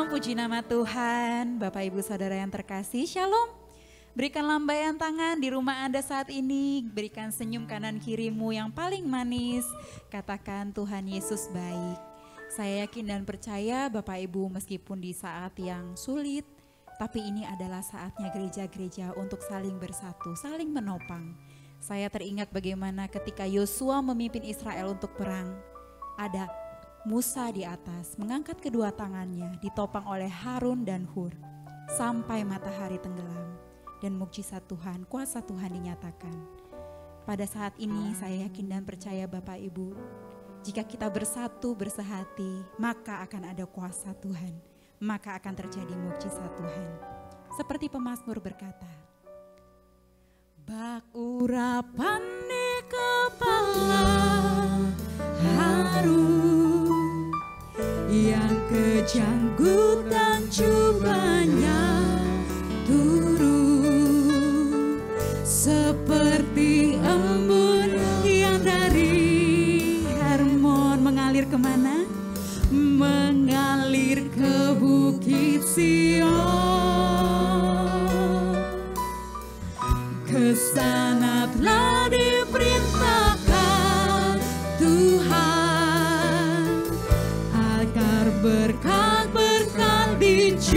Shalom, puji nama Tuhan. Bapak Ibu Saudara yang terkasih, Shalom. Berikan lambaian tangan di rumah Anda saat ini, berikan senyum kanan kirimu yang paling manis. Katakan Tuhan Yesus baik. Saya yakin dan percaya Bapak Ibu meskipun di saat yang sulit, tapi ini adalah saatnya gereja-gereja untuk saling bersatu, saling menopang. Saya teringat bagaimana ketika Yosua memimpin Israel untuk perang, ada Musa di atas mengangkat kedua tangannya ditopang oleh Harun dan Hur sampai matahari tenggelam dan mukjizat Tuhan, kuasa Tuhan dinyatakan. Pada saat ini saya yakin dan percaya Bapak Ibu, jika kita bersatu bersehati maka akan ada kuasa Tuhan, maka akan terjadi mukjizat Tuhan. Seperti pemazmur berkata, bak urapan di kepala Harun yang kejanggutan jubahnya turun seperti embun yang dari Hermon mengalir kemana? Mengalir ke Bukit Sion. Kesana telah diperintahkan Tuhan agar berkat-berkat dicurahkan,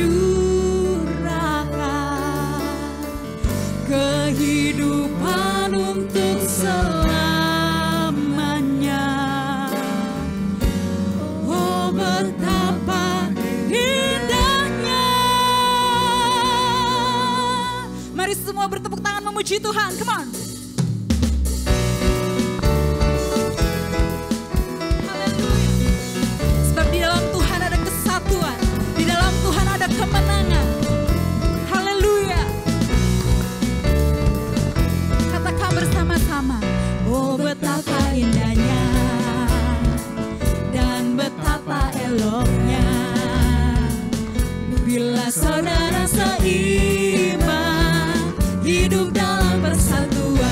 kehidupan untuk selamanya. Oh betapa indahnya. Mari semua bertepuk tangan memuji Tuhan, come on. Di dalam Tuhan ada kemenangan. Haleluya. Katakan bersama-sama, oh betapa indahnya dan betapa eloknya bila saudara seiman hidup dalam persatuan.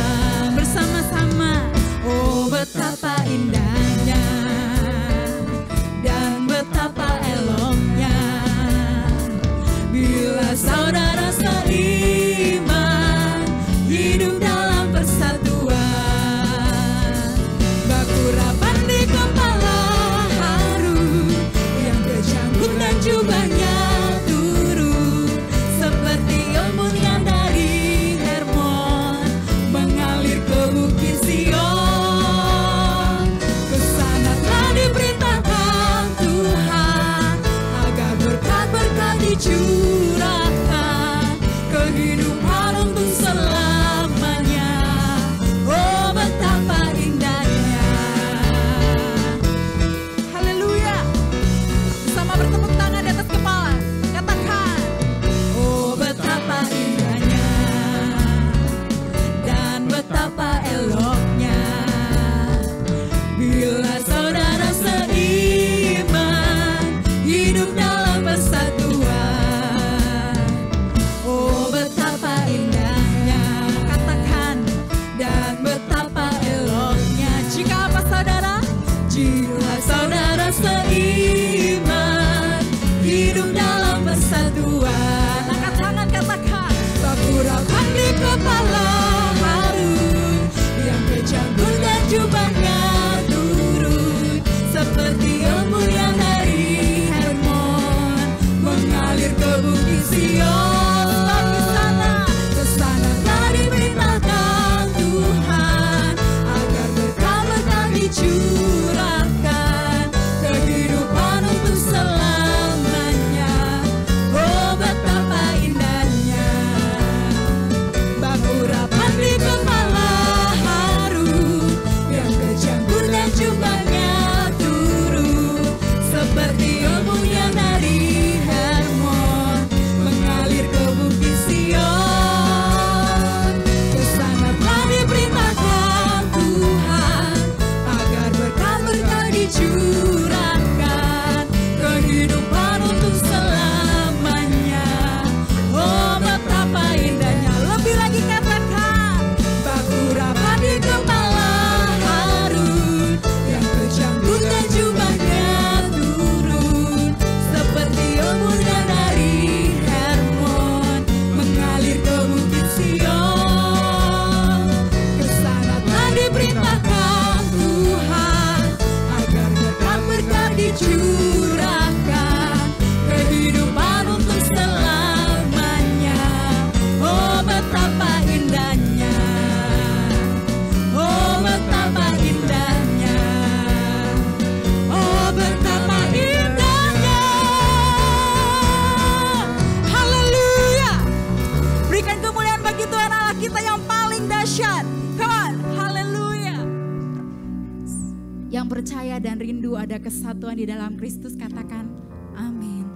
Yang percaya dan rindu ada kesatuan di dalam Kristus, katakan amin.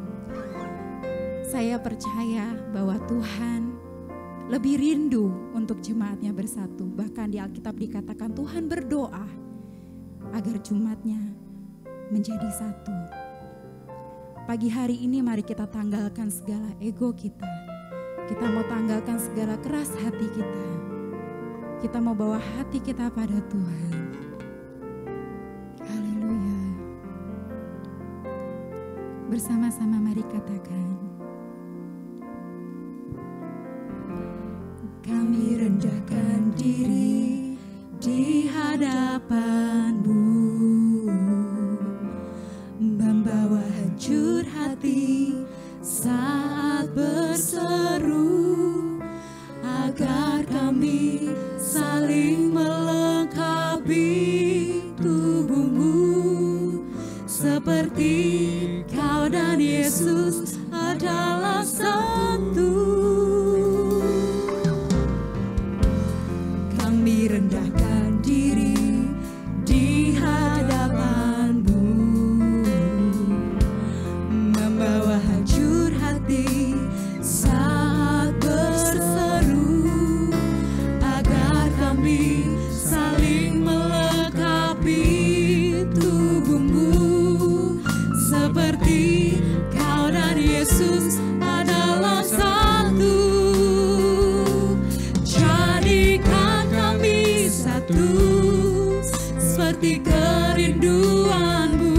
Saya percaya bahwa Tuhan lebih rindu untuk jemaatnya bersatu. Bahkan di Alkitab dikatakan Tuhan berdoa agar jemaatnya menjadi satu. Pagi hari ini mari kita tanggalkan segala ego kita. Kita mau tanggalkan segala keras hati kita. Kita mau bawa hati kita pada Tuhan. Haleluya. Bersama-sama mari katakan. Kami rendahkan diri di hadapan-Mu, membawa hancur hati saat berseru, agar kami saling melengkapi tubuh-Mu, seperti Kau dan Yesus adalah satu. Kami rendahkan diri di hadapan-Mu, membawa hancur hati saat berseru, agar kami saling melengkapi tubuh-Mu, seperti Kau dan Yesus adalah satu. Jadikan kami satu, seperti kerinduan-Mu,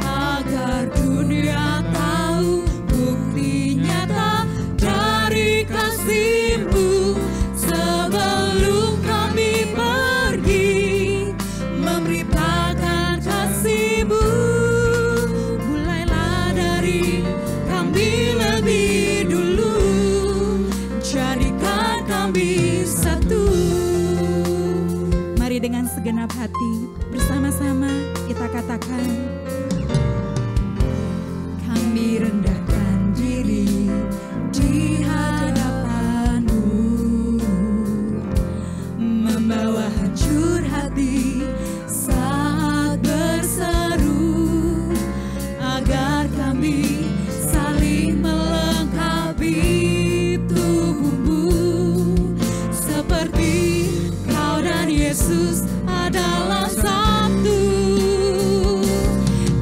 agar dunia tahu bukti nyata dari kasih-Mu. Sebelum kami pergi memberitakan kasih-Mu, mulailah dari kami lebih dulu. Jadikan kami satu. Mari dengan segenap hati bersama-sama kita katakan. Kami rendahkan diri di hadapan-Mu, membawa hancur hati saat berseru, agar kami saling melengkapi tubuh-Mu, seperti Kau dan Yesus adalah satu.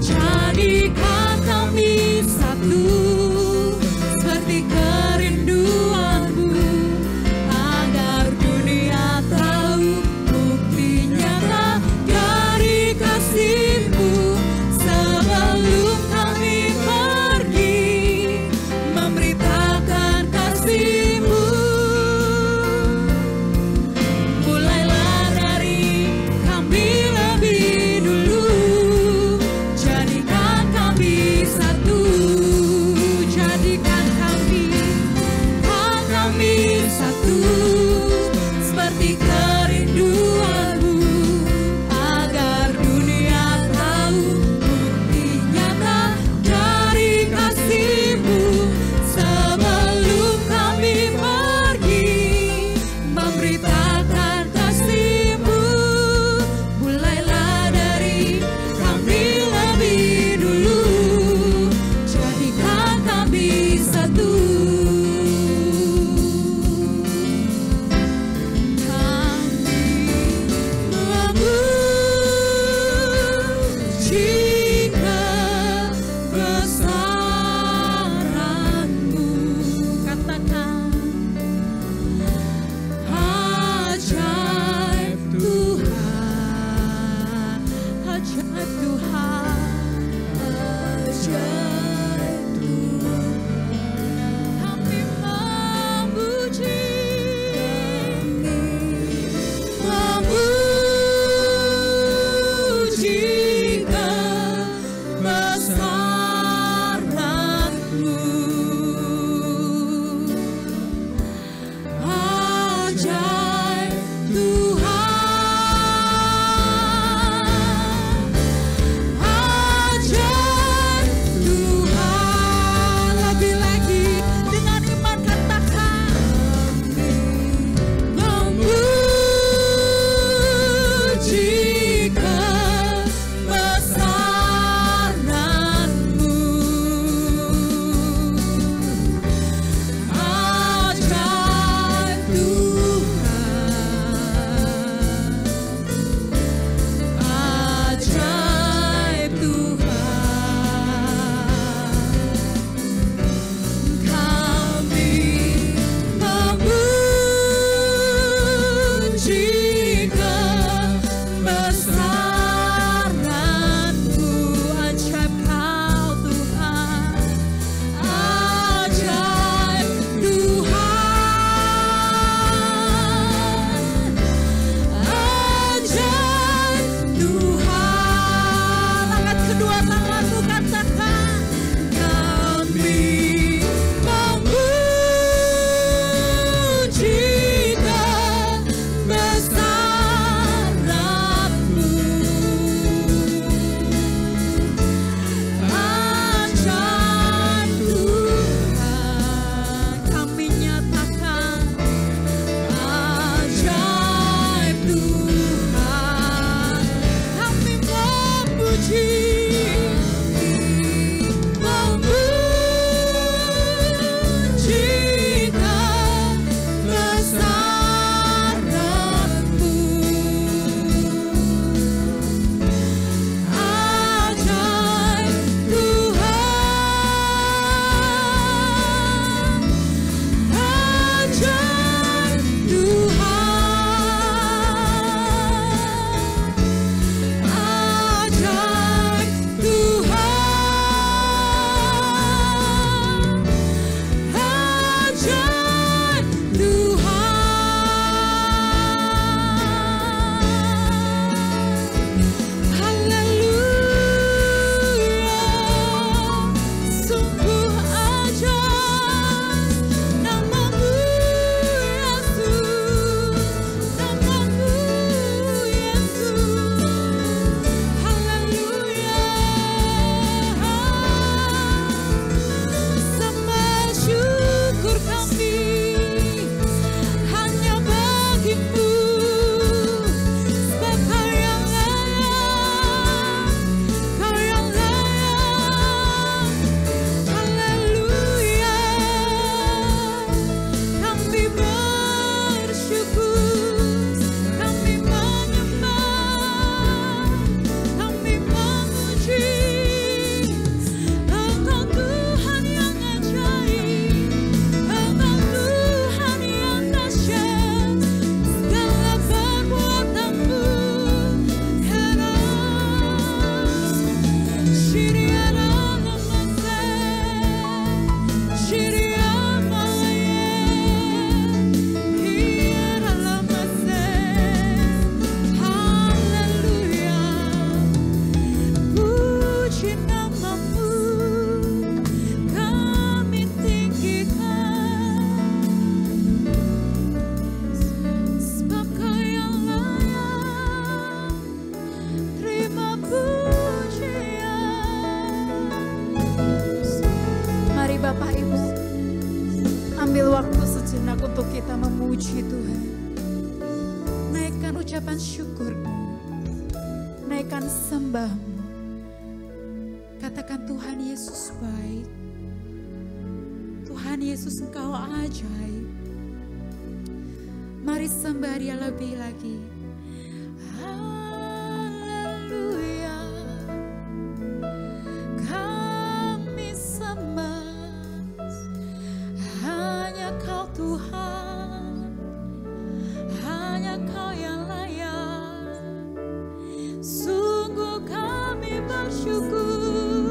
Jadikan kami satu, memuji Tuhan. Naikkan ucapan syukur-Mu, naikkan sembah-Mu. Katakan Tuhan Yesus baik, Tuhan Yesus Engkau ajaib. Mari sembah Dia lebih lagi. Haleluya, kami sembah hanya Kau Tuhan, hanya Kau yang layak. Sungguh kami bersyukur,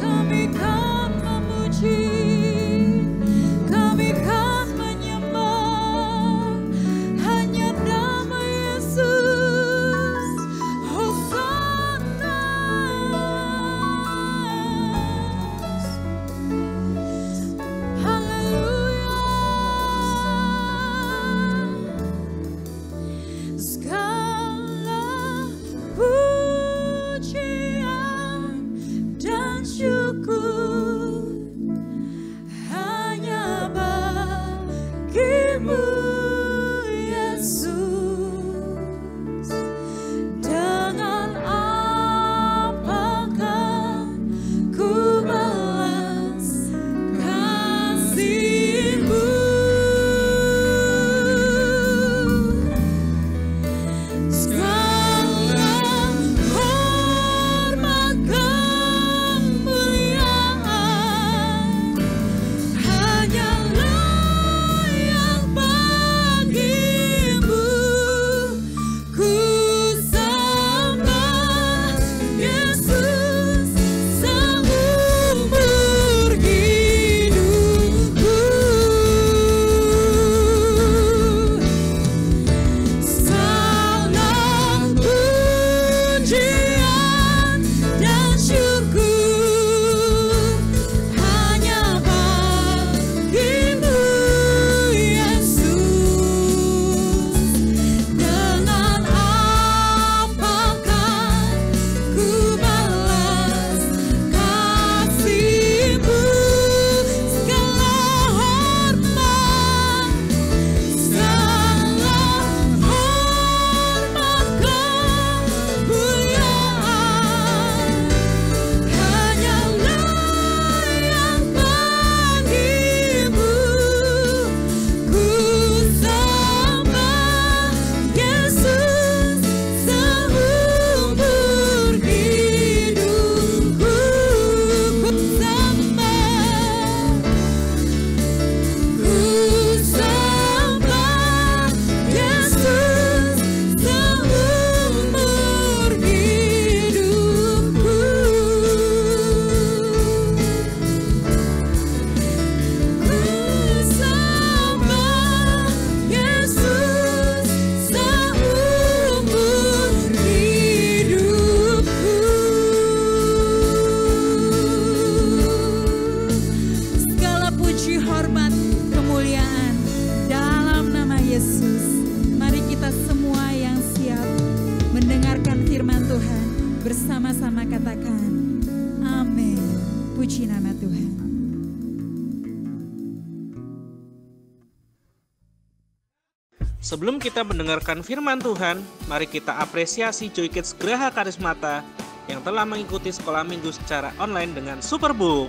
kami kan memuji, kami kan menyembah hanya nama Yesus. Hosana, haleluya. Segala pujian pujian dan syukur hanya bagimu, Yesus. Dengan apakah ku balas kasih-Mu? Segala hormat, kemuliaan dalam nama Yesus. Mari kita semua yang siap mendengarkan firman Tuhan bersama-sama katakan amin. Puji nama Tuhan. Sebelum kita mendengarkan firman Tuhan, mari kita apresiasi Joy Kids Geraha Karismata yang telah mengikuti sekolah minggu secara online dengan Superbook.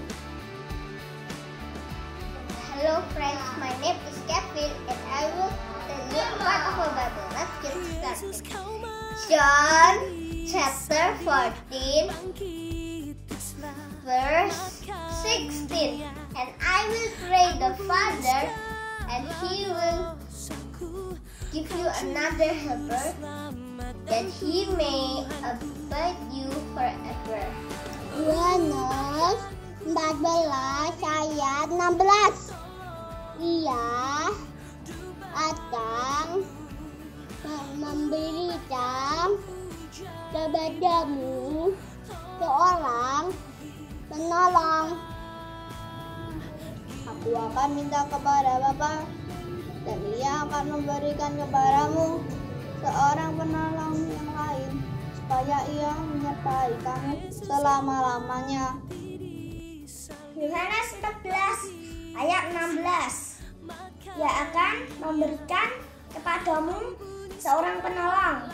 Hello friends, my name is Kevin and I will tell you a part of our Bible. Let's get started. John chapter 14 verse 16. And I will pray the Father and He will give you another helper that He may abide you forever. Yohanes 14 ayat 16. Ia akan memberikan kepadamu seorang penolong. Aku akan minta kepada Bapa dan Ia akan memberikan kepadamu seorang penolong yang lain supaya Ia menyertai kamu selama-lamanya. Yohanes 14 ayat 16. Ia akan memberikan kepadamu seorang penolong.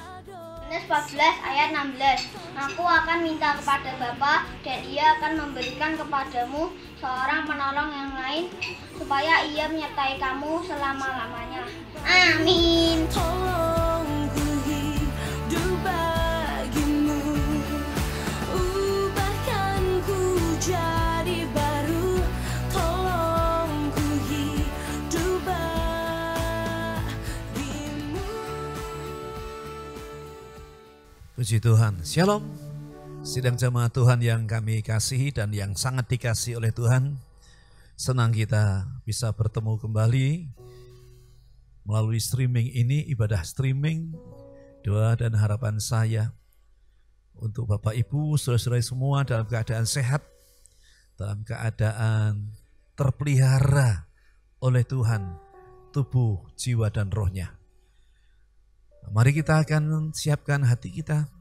Yohanes 14 ayat 16. Aku akan minta kepada Bapa dan Ia akan memberikan kepadamu seorang penolong yang lain supaya Ia menyertai kamu selama-lamanya. Amin. Puji Tuhan, Shalom. Sidang jemaat Tuhan yang kami kasihi dan yang sangat dikasihi oleh Tuhan. Senang kita bisa bertemu kembali melalui streaming ini, ibadah streaming. Doa dan harapan saya untuk Bapak Ibu, saudara-saudara semua dalam keadaan sehat, dalam keadaan terpelihara oleh Tuhan, tubuh, jiwa, dan rohnya. Mari kita akan siapkan hati kita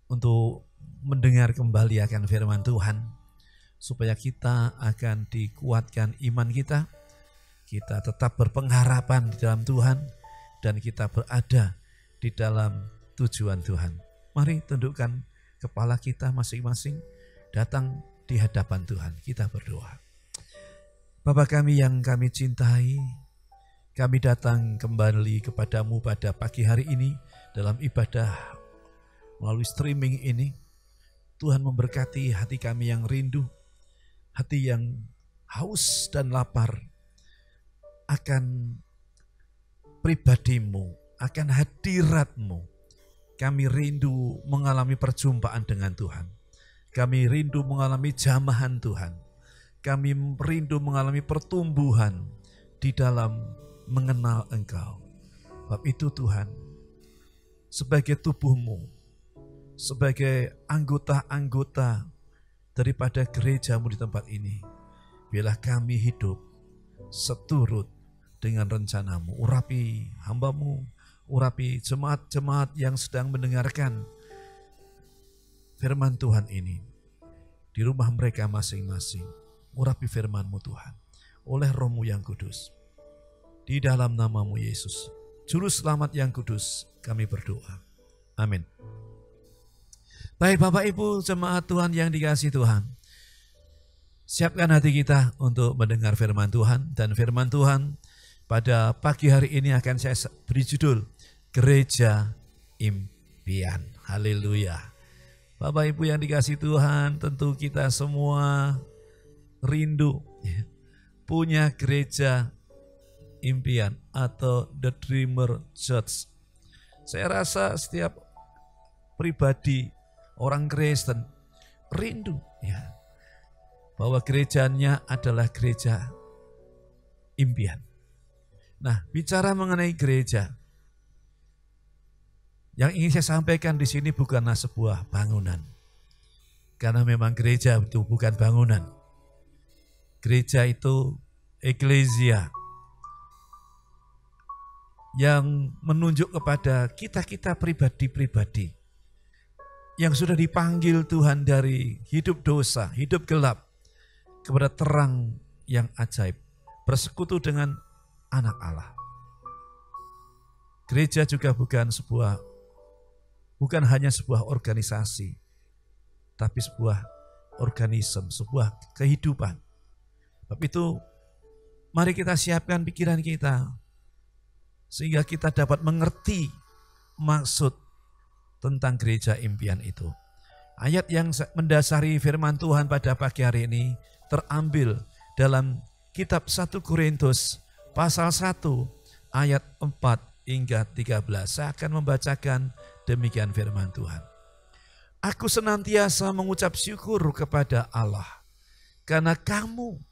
untuk mendengar kembali akan firman Tuhan, supaya kita akan dikuatkan iman kita tetap berpengharapan di dalam Tuhan, dan kita berada di dalam tujuan Tuhan. Mari tundukkan kepala kita masing-masing, datang di hadapan Tuhan, kita berdoa. Bapa kami yang kami cintai, kami datang kembali kepadamu pada pagi hari ini dalam ibadah melalui streaming ini. Tuhan memberkati hati kami yang rindu, hati yang haus dan lapar akan pribadimu, akan hadiratmu. Kami rindu mengalami perjumpaan dengan Tuhan. Kami rindu mengalami jamahan Tuhan. Kami rindu mengalami pertumbuhan di dalam mengenal Engkau. Sebab itu Tuhan, sebagai tubuhmu, sebagai anggota-anggota daripada gereja-Mu di tempat ini. Biarlah kami hidup seturut dengan rencana-Mu. Urapi hamba-Mu, urapi jemaat-jemaat yang sedang mendengarkan firman Tuhan ini di rumah mereka masing-masing. Urapi firman-Mu Tuhan oleh Roh-Mu yang kudus. Di dalam nama-Mu Yesus, Juru Selamat yang kudus, kami berdoa. Amin. Baik Bapak Ibu jemaat Tuhan yang dikasihi Tuhan, siapkan hati kita untuk mendengar firman Tuhan. Dan firman Tuhan pada pagi hari ini akan saya beri judul Gereja Impian. Haleluya. Bapak Ibu yang dikasihi Tuhan, tentu kita semua rindu punya gereja impian atau The Dreamer Church. Saya rasa setiap pribadi orang Kristen rindu ya bahwa gerejanya adalah gereja impian. Nah, bicara mengenai gereja, yang ingin saya sampaikan di sini bukanlah sebuah bangunan. Karena memang gereja itu bukan bangunan. Gereja itu eklesia yang menunjuk kepada kita-kita pribadi-pribadi yang sudah dipanggil Tuhan dari hidup dosa, hidup gelap kepada terang yang ajaib, bersekutu dengan anak Allah. Gereja juga bukan hanya sebuah organisasi, tapi sebuah organisme, sebuah kehidupan. Sebab itu mari kita siapkan pikiran kita sehingga kita dapat mengerti maksud tentang gereja impian itu. Ayat yang mendasari firman Tuhan pada pagi hari ini terambil dalam kitab 1 Korintus pasal 1 ayat 4 hingga 13. Saya akan membacakan demikian firman Tuhan. Aku senantiasa mengucap syukur kepada Allah karena kamu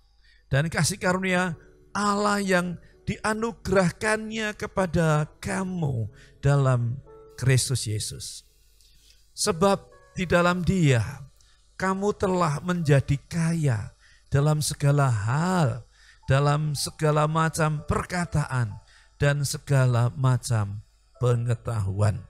dan kasih karunia Allah yang dianugerahkannya kepada kamu dalam Kristus Yesus. Sebab di dalam Dia kamu telah menjadi kaya dalam segala hal, dalam segala macam perkataan dan segala macam pengetahuan.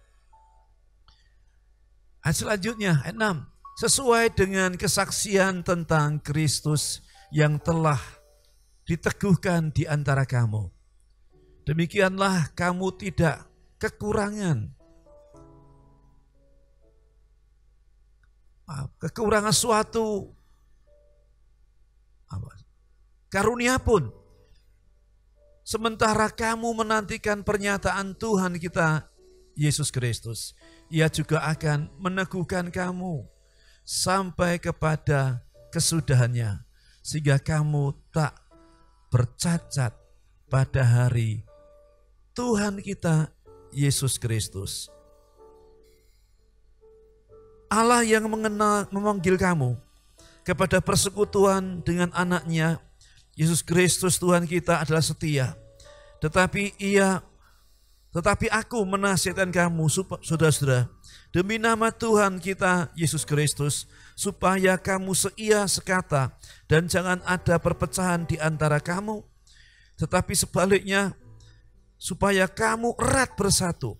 Ayat selanjutnya, ayat 6. Sesuai dengan kesaksian tentang Kristus yang telah diteguhkan di antara kamu. Demikianlah kamu tidak kekurangan suatu karunia pun. Sementara kamu menantikan pernyataan Tuhan kita Yesus Kristus, Ia juga akan meneguhkan kamu sampai kepada kesudahannya, sehingga kamu tak bercacat pada hari Tuhan kita Yesus Kristus. Allah yang memanggil kamu kepada persekutuan dengan anaknya Yesus Kristus Tuhan kita adalah setia. Tetapi aku menasihatkan kamu saudara-saudara demi nama Tuhan kita Yesus Kristus, supaya kamu seia sekata dan jangan ada perpecahan di antara kamu, tetapi sebaliknya supaya kamu erat bersatu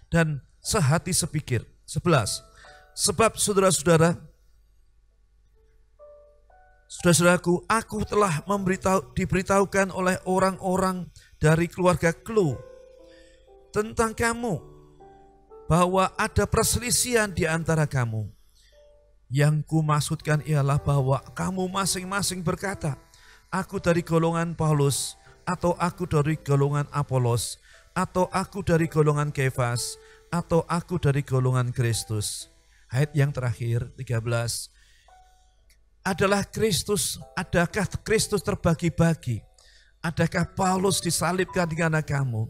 dan sehati sepikir. 11. Sebab saudara-saudaraku, aku telah diberitahukan oleh orang-orang dari keluarga Klu tentang kamu, bahwa ada perselisihan di antara kamu. Yang kumaksudkan ialah bahwa kamu masing-masing berkata, aku dari golongan Paulus, atau aku dari golongan Apolos, atau aku dari golongan Kefas, atau aku dari golongan Kristus. Ayat yang terakhir 13. Adakah Kristus terbagi-bagi? Adakah Paulus disalibkan karena kamu?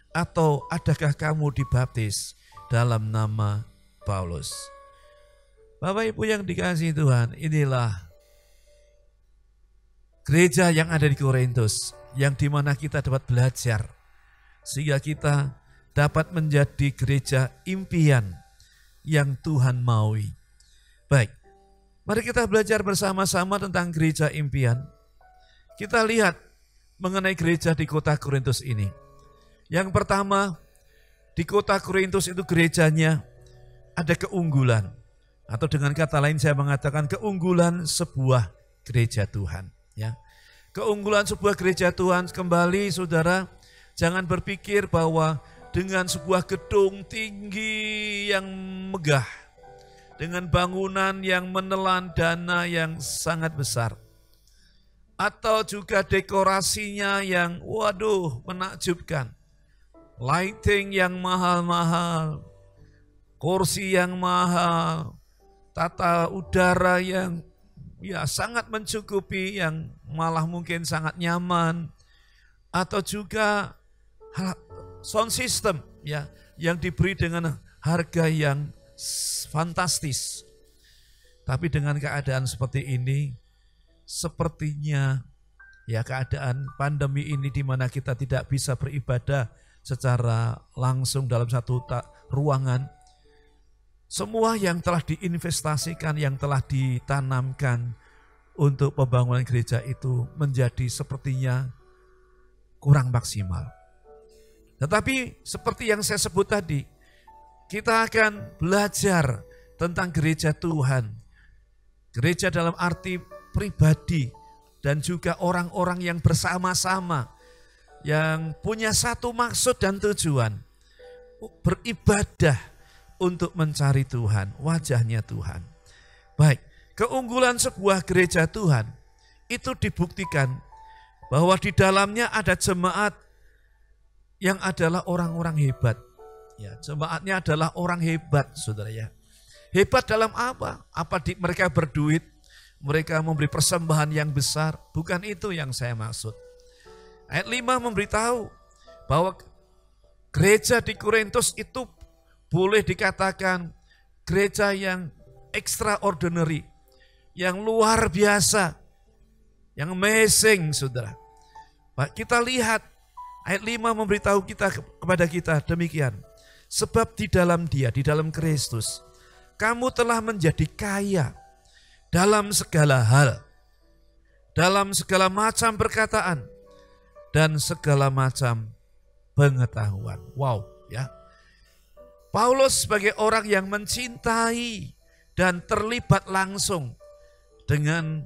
Atau adakah kamu dibaptis dalam nama Paulus? Bapak Ibu yang dikasihi Tuhan, inilah gereja yang ada di Korintus, yang dimana kita dapat belajar, sehingga kita dapat menjadi gereja impian yang Tuhan maui. Baik, mari kita belajar bersama-sama tentang gereja impian. Kita lihat mengenai gereja di kota Korintus ini. Yang pertama, di kota Korintus itu gerejanya ada keunggulan. Atau dengan kata lain saya mengatakan keunggulan sebuah gereja Tuhan. Ya. Keunggulan sebuah gereja Tuhan, kembali saudara, jangan berpikir bahwa dengan sebuah gedung tinggi yang megah, dengan bangunan yang menelan dana yang sangat besar, atau juga dekorasinya yang menakjubkan, lighting yang mahal-mahal, kursi yang mahal, tata udara yang sangat mencukupi, yang malah mungkin sangat nyaman, atau juga sound system yang diberi dengan harga yang fantastis. Tapi dengan keadaan seperti ini, sepertinya keadaan pandemi ini di mana kita tidak bisa beribadah secara langsung dalam satu ruangan, semua yang telah diinvestasikan, yang telah ditanamkan untuk pembangunan gereja itu menjadi sepertinya kurang maksimal. Tetapi seperti yang saya sebut tadi, kita akan belajar tentang gereja Tuhan. Gereja dalam arti pribadi dan juga orang-orang yang bersama-sama, yang punya satu maksud dan tujuan, beribadah untuk mencari Tuhan, wajahnya Tuhan. Baik, keunggulan sebuah gereja Tuhan itu dibuktikan bahwa di dalamnya ada jemaat yang adalah orang-orang hebat. Ya, jemaatnya adalah orang hebat, saudara ya. Hebat dalam apa? Mereka berduit, mereka memberi persembahan yang besar? Bukan itu yang saya maksud. Ayat 5 memberitahu bahwa gereja di Korintus itu boleh dikatakan gereja yang extraordinary, yang luar biasa, yang amazing, saudara. Kita lihat ayat 5 memberitahu kepada kita demikian. Sebab di dalam Dia, di dalam Kristus, kamu telah menjadi kaya dalam segala hal, dalam segala macam perkataan, dan segala macam pengetahuan. Wow, ya. Paulus sebagai orang yang mencintai dan terlibat langsung dengan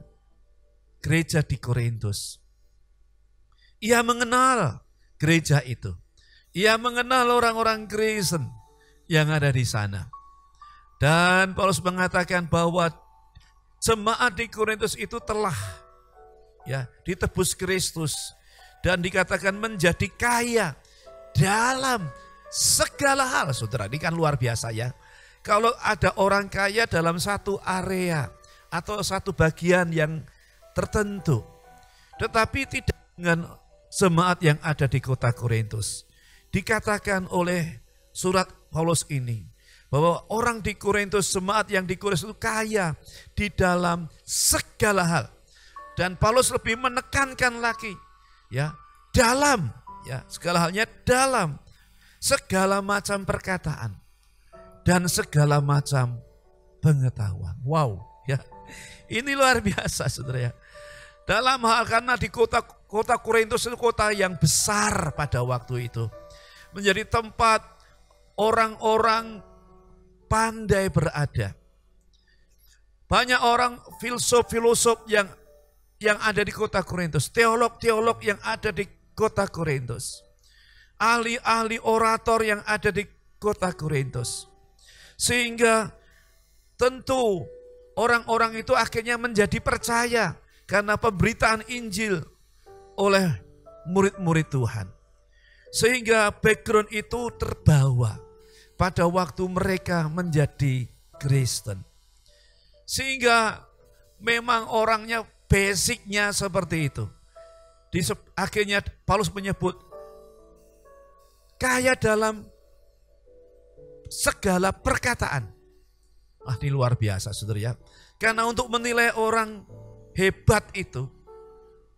gereja di Korintus. Ia mengenal gereja itu. Ia mengenal orang-orang Kristen yang ada di sana. Dan Paulus mengatakan bahwa jemaat di Korintus itu telah ditebus Kristus dan dikatakan menjadi kaya dalam segala hal. Saudara, ini kan luar biasa ya. Kalau ada orang kaya dalam satu area atau satu bagian yang tertentu, tetapi tidak dengan jemaat yang ada di kota Korintus. Dikatakan oleh surat Paulus ini bahwa orang di Korintus, jemaat yang di Korintus itu kaya di dalam segala hal. Dan Paulus lebih menekankan lagi dalam segala halnya, dalam segala macam perkataan dan segala macam pengetahuan. Wow, ya. Ini luar biasa, saudara ya. Dalam hal, karena di kota Korintus itu kota yang besar pada waktu itu, menjadi tempat orang-orang pandai berada. Banyak orang filosof yang ada di kota Korintus, teolog-teolog yang ada di kota Korintus, ahli-ahli orator yang ada di kota Korintus. Sehingga tentu orang-orang itu akhirnya menjadi percaya karena pemberitaan Injil oleh murid-murid Tuhan. Sehingga background itu terbawa pada waktu mereka menjadi Kristen. Sehingga memang orangnya basicnya seperti itu. Akhirnya Paulus menyebut kaya dalam segala perkataan. Ini luar biasa, saudara ya. Karena untuk menilai orang hebat itu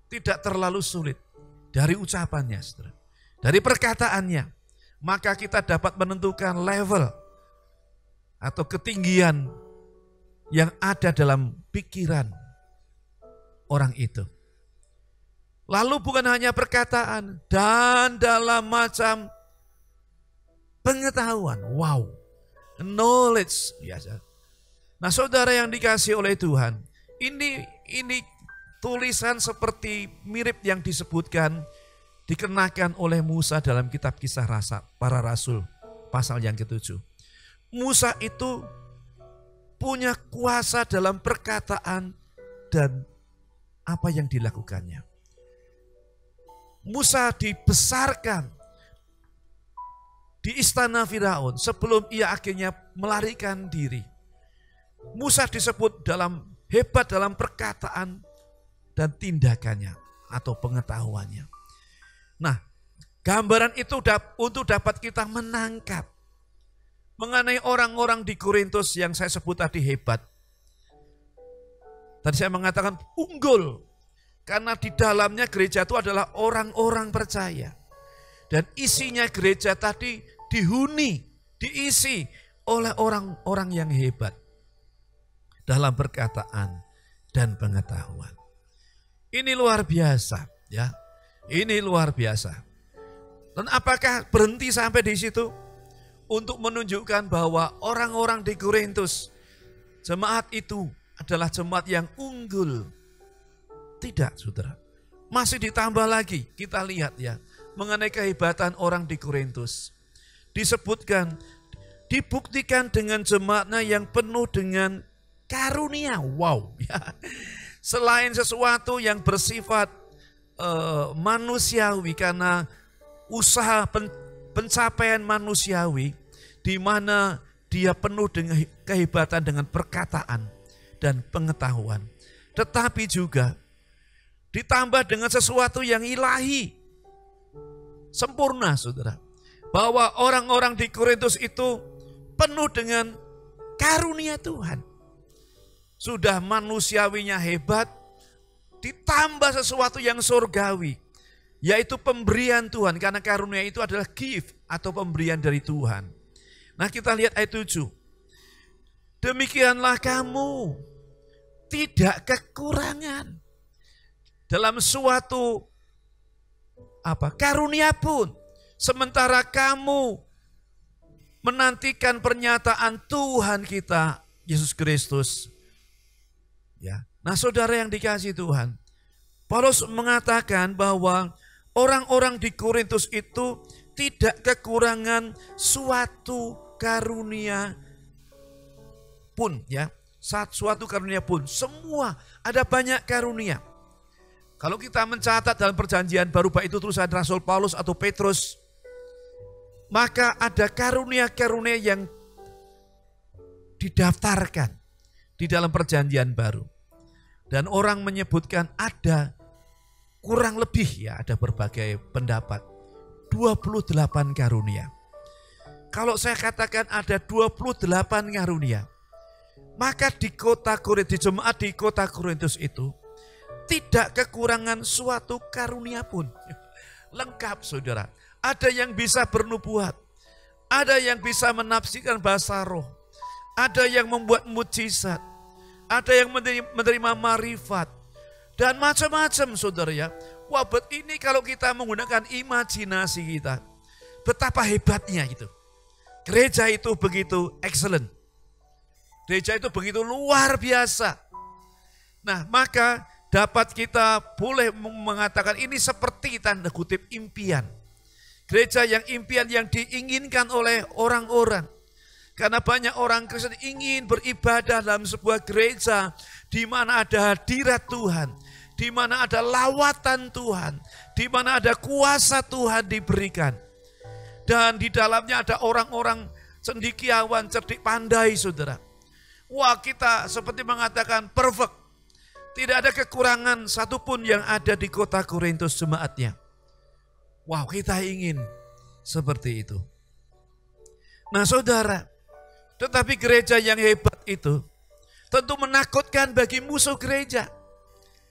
tidak terlalu sulit dari ucapannya, saudara. Dari perkataannya, maka kita dapat menentukan level atau ketinggian yang ada dalam pikiran orang itu. Lalu bukan hanya perkataan dan dalam macam pengetahuan. Wow, knowledge biasa. Nah, saudara yang dikasihi oleh Tuhan, ini tulisan seperti mirip yang disebutkan dikenakan oleh Musa dalam kitab Kisah Para Rasul pasal yang ke-7. Musa itu punya kuasa dalam perkataan dan apa yang dilakukannya. Musa dibesarkan di istana Firaun sebelum ia akhirnya melarikan diri. Musa disebut hebat dalam perkataan dan tindakannya atau pengetahuannya. Nah, gambaran itu untuk dapat kita menangkap mengenai orang-orang di Korintus yang saya sebut tadi hebat. Tadi saya mengatakan unggul. Karena di dalamnya gereja itu adalah orang-orang percaya. Dan isinya gereja tadi diisi oleh orang-orang yang hebat. Dalam perkataan dan pengetahuan. Ini luar biasa ya. Ini luar biasa. Dan apakah berhenti sampai di situ? Untuk menunjukkan bahwa orang-orang di Korintus, jemaat itu adalah jemaat yang unggul. Tidak, saudara. Masih ditambah lagi, kita lihat ya, mengenai kehebatan orang di Korintus. Disebutkan, dibuktikan dengan jemaatnya yang penuh dengan karunia. Wow, ya. Selain sesuatu yang bersifat manusiawi karena usaha pencapaian manusiawi, di mana dia penuh dengan kehebatan dengan perkataan dan pengetahuan. Tetapi juga ditambah dengan sesuatu yang ilahi. Sempurna, saudara. Bahwa orang-orang di Korintus itu penuh dengan karunia Tuhan. Sudah manusiawinya hebat, ditambah sesuatu yang surgawi. Yaitu pemberian Tuhan. Karena karunia itu adalah gift atau pemberian dari Tuhan. Nah, kita lihat ayat 7. Demikianlah kamu tidak kekurangan dalam suatu karunia pun, sementara kamu menantikan pernyataan Tuhan kita Yesus Kristus. Ya. Nah, saudara yang dikasihi Tuhan, Paulus mengatakan bahwa orang-orang di Korintus itu tidak kekurangan suatu karunia pun, ya. Suatu karunia pun, semua ada banyak karunia. Kalau kita mencatat dalam perjanjian baru, baik itu tulisan Rasul Paulus atau Petrus, maka ada karunia-karunia yang didaftarkan di dalam perjanjian baru. Dan orang menyebutkan ada kurang lebih, ya ada berbagai pendapat, 28 karunia. Kalau saya katakan ada 28 karunia, maka di jemaat di kota Korintus itu tidak kekurangan suatu karunia pun. Lengkap, saudara. Ada yang bisa bernubuat. Ada yang bisa menafsirkan bahasa roh. Ada yang membuat mujizat. Ada yang menerima marifat. Dan macam-macam, saudara ya. Wah, ini kalau kita menggunakan imajinasi kita, betapa hebatnya itu. Gereja itu begitu excellent. Gereja itu begitu luar biasa. Nah, maka dapat kita boleh mengatakan ini seperti tanda kutip impian. Gereja yang impian yang diinginkan oleh orang-orang. Karena banyak orang Kristen ingin beribadah dalam sebuah gereja di mana ada hadirat Tuhan, di mana ada lawatan Tuhan, di mana ada kuasa Tuhan diberikan. Dan di dalamnya ada orang-orang cendekiawan, cerdik pandai, saudara. Wah, kita seperti mengatakan perfect. Tidak ada kekurangan satupun yang ada di kota Korintus jemaatnya. Wow, kita ingin seperti itu. Nah, saudara, tetapi gereja yang hebat itu tentu menakutkan bagi musuh gereja.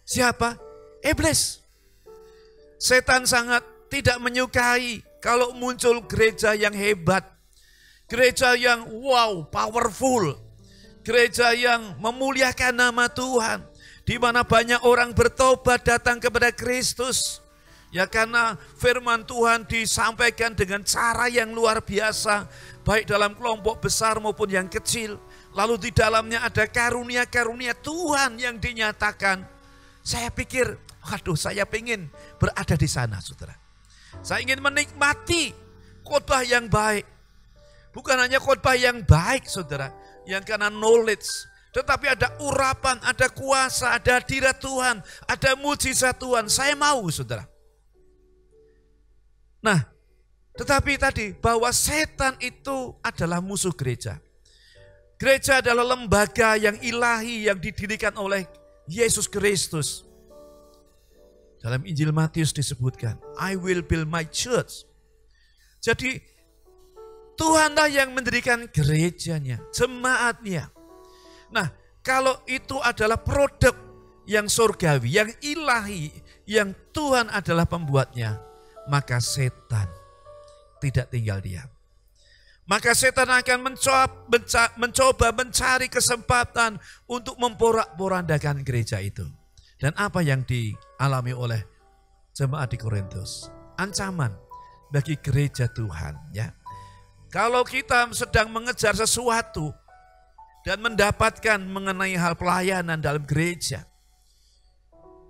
Siapa? Iblis. Setan sangat tidak menyukai kalau muncul gereja yang hebat. Gereja yang wow, powerful. Gereja yang memuliakan nama Tuhan. Di mana banyak orang bertobat datang kepada Kristus. Ya karena firman Tuhan disampaikan dengan cara yang luar biasa. Baik dalam kelompok besar maupun yang kecil. Lalu di dalamnya ada karunia-karunia Tuhan yang dinyatakan. Saya pikir, waduh saya ingin berada di sana saudara. Saya ingin menikmati khotbah yang baik. Bukan hanya khotbah yang baik saudara. Yang karena knowledge. Tetapi ada urapan, ada kuasa, ada hadirat Tuhan. Ada mujizat Tuhan. Saya mau saudara. Nah, tetapi tadi bahwa setan itu adalah musuh gereja. Gereja adalah lembaga yang ilahi yang didirikan oleh Yesus Kristus. Dalam Injil Matius disebutkan, I will build my church. Jadi Tuhanlah yang mendirikan gerejanya, jemaatnya. Nah, kalau itu adalah produk yang surgawi, yang ilahi, yang Tuhan adalah pembuatnya, maka setan tidak tinggal diam. Maka setan akan mencoba mencari kesempatan untuk memporak-porandakan gereja itu. Dan apa yang dialami oleh jemaat di Korintus? Ancaman bagi gereja Tuhan. Ya, kalau kita sedang mengejar sesuatu dan mendapatkan mengenai hal pelayanan dalam gereja,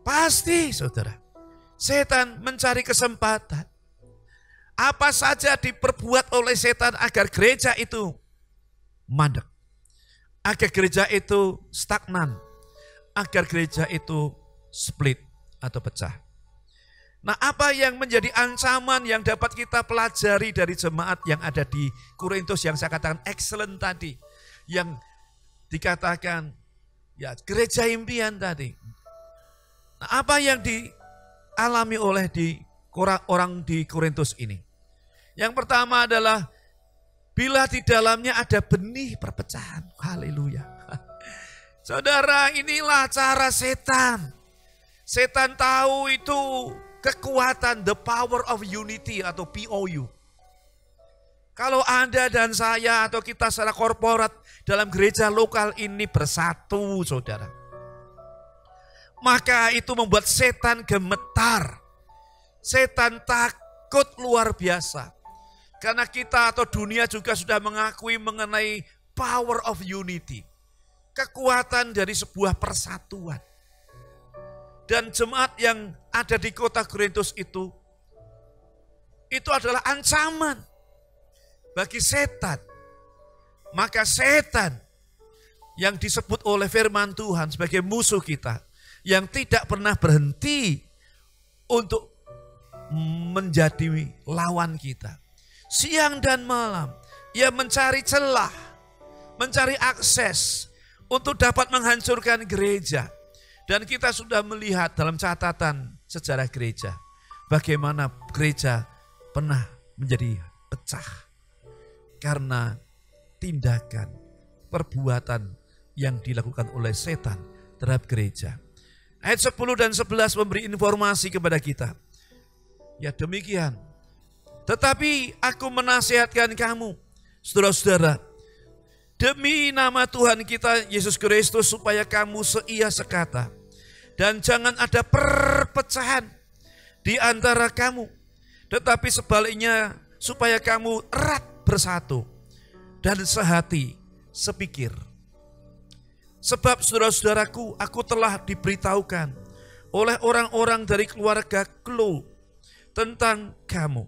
pasti saudara, setan mencari kesempatan. Apa saja diperbuat oleh setan agar gereja itu mandek, agar gereja itu stagnan, agar gereja itu split atau pecah. Nah, apa yang menjadi ancaman yang dapat kita pelajari dari jemaat yang ada di Korintus yang saya katakan excellent tadi, yang dikatakan ya gereja impian tadi. Nah, apa yang dialami oleh orang di Korintus ini? Yang pertama adalah bila di dalamnya ada benih perpecahan. Haleluya. Saudara, inilah cara setan. Setan tahu itu kekuatan, the power of unity atau POU. Kalau Anda dan saya atau kita secara korporat dalam gereja lokal ini bersatu, saudara, maka itu membuat setan gemetar. Setan takut luar biasa. Karena kita atau dunia juga sudah mengakui mengenai power of unity. Kekuatan dari sebuah persatuan. Dan jemaat yang ada di kota Korintus itu adalah ancaman bagi setan. Maka setan yang disebut oleh firman Tuhan sebagai musuh kita, yang tidak pernah berhenti untuk menjadi lawan kita. Siang dan malam, ia mencari celah, mencari akses untuk dapat menghancurkan gereja. Dan kita sudah melihat dalam catatan sejarah gereja, bagaimana gereja pernah menjadi pecah karena tindakan, perbuatan yang dilakukan oleh setan terhadap gereja. Ayat 10 dan 11 memberi informasi kepada kita. Ya demikian. Tetapi aku menasihatkan kamu, saudara-saudara, demi nama Tuhan kita Yesus Kristus supaya kamu seia sekata. Dan jangan ada perpecahan di antara kamu. Tetapi sebaliknya supaya kamu erat bersatu dan sehati, sepikir. Sebab saudara-saudaraku, aku telah diberitahukan oleh orang-orang dari keluarga Chloe tentang kamu,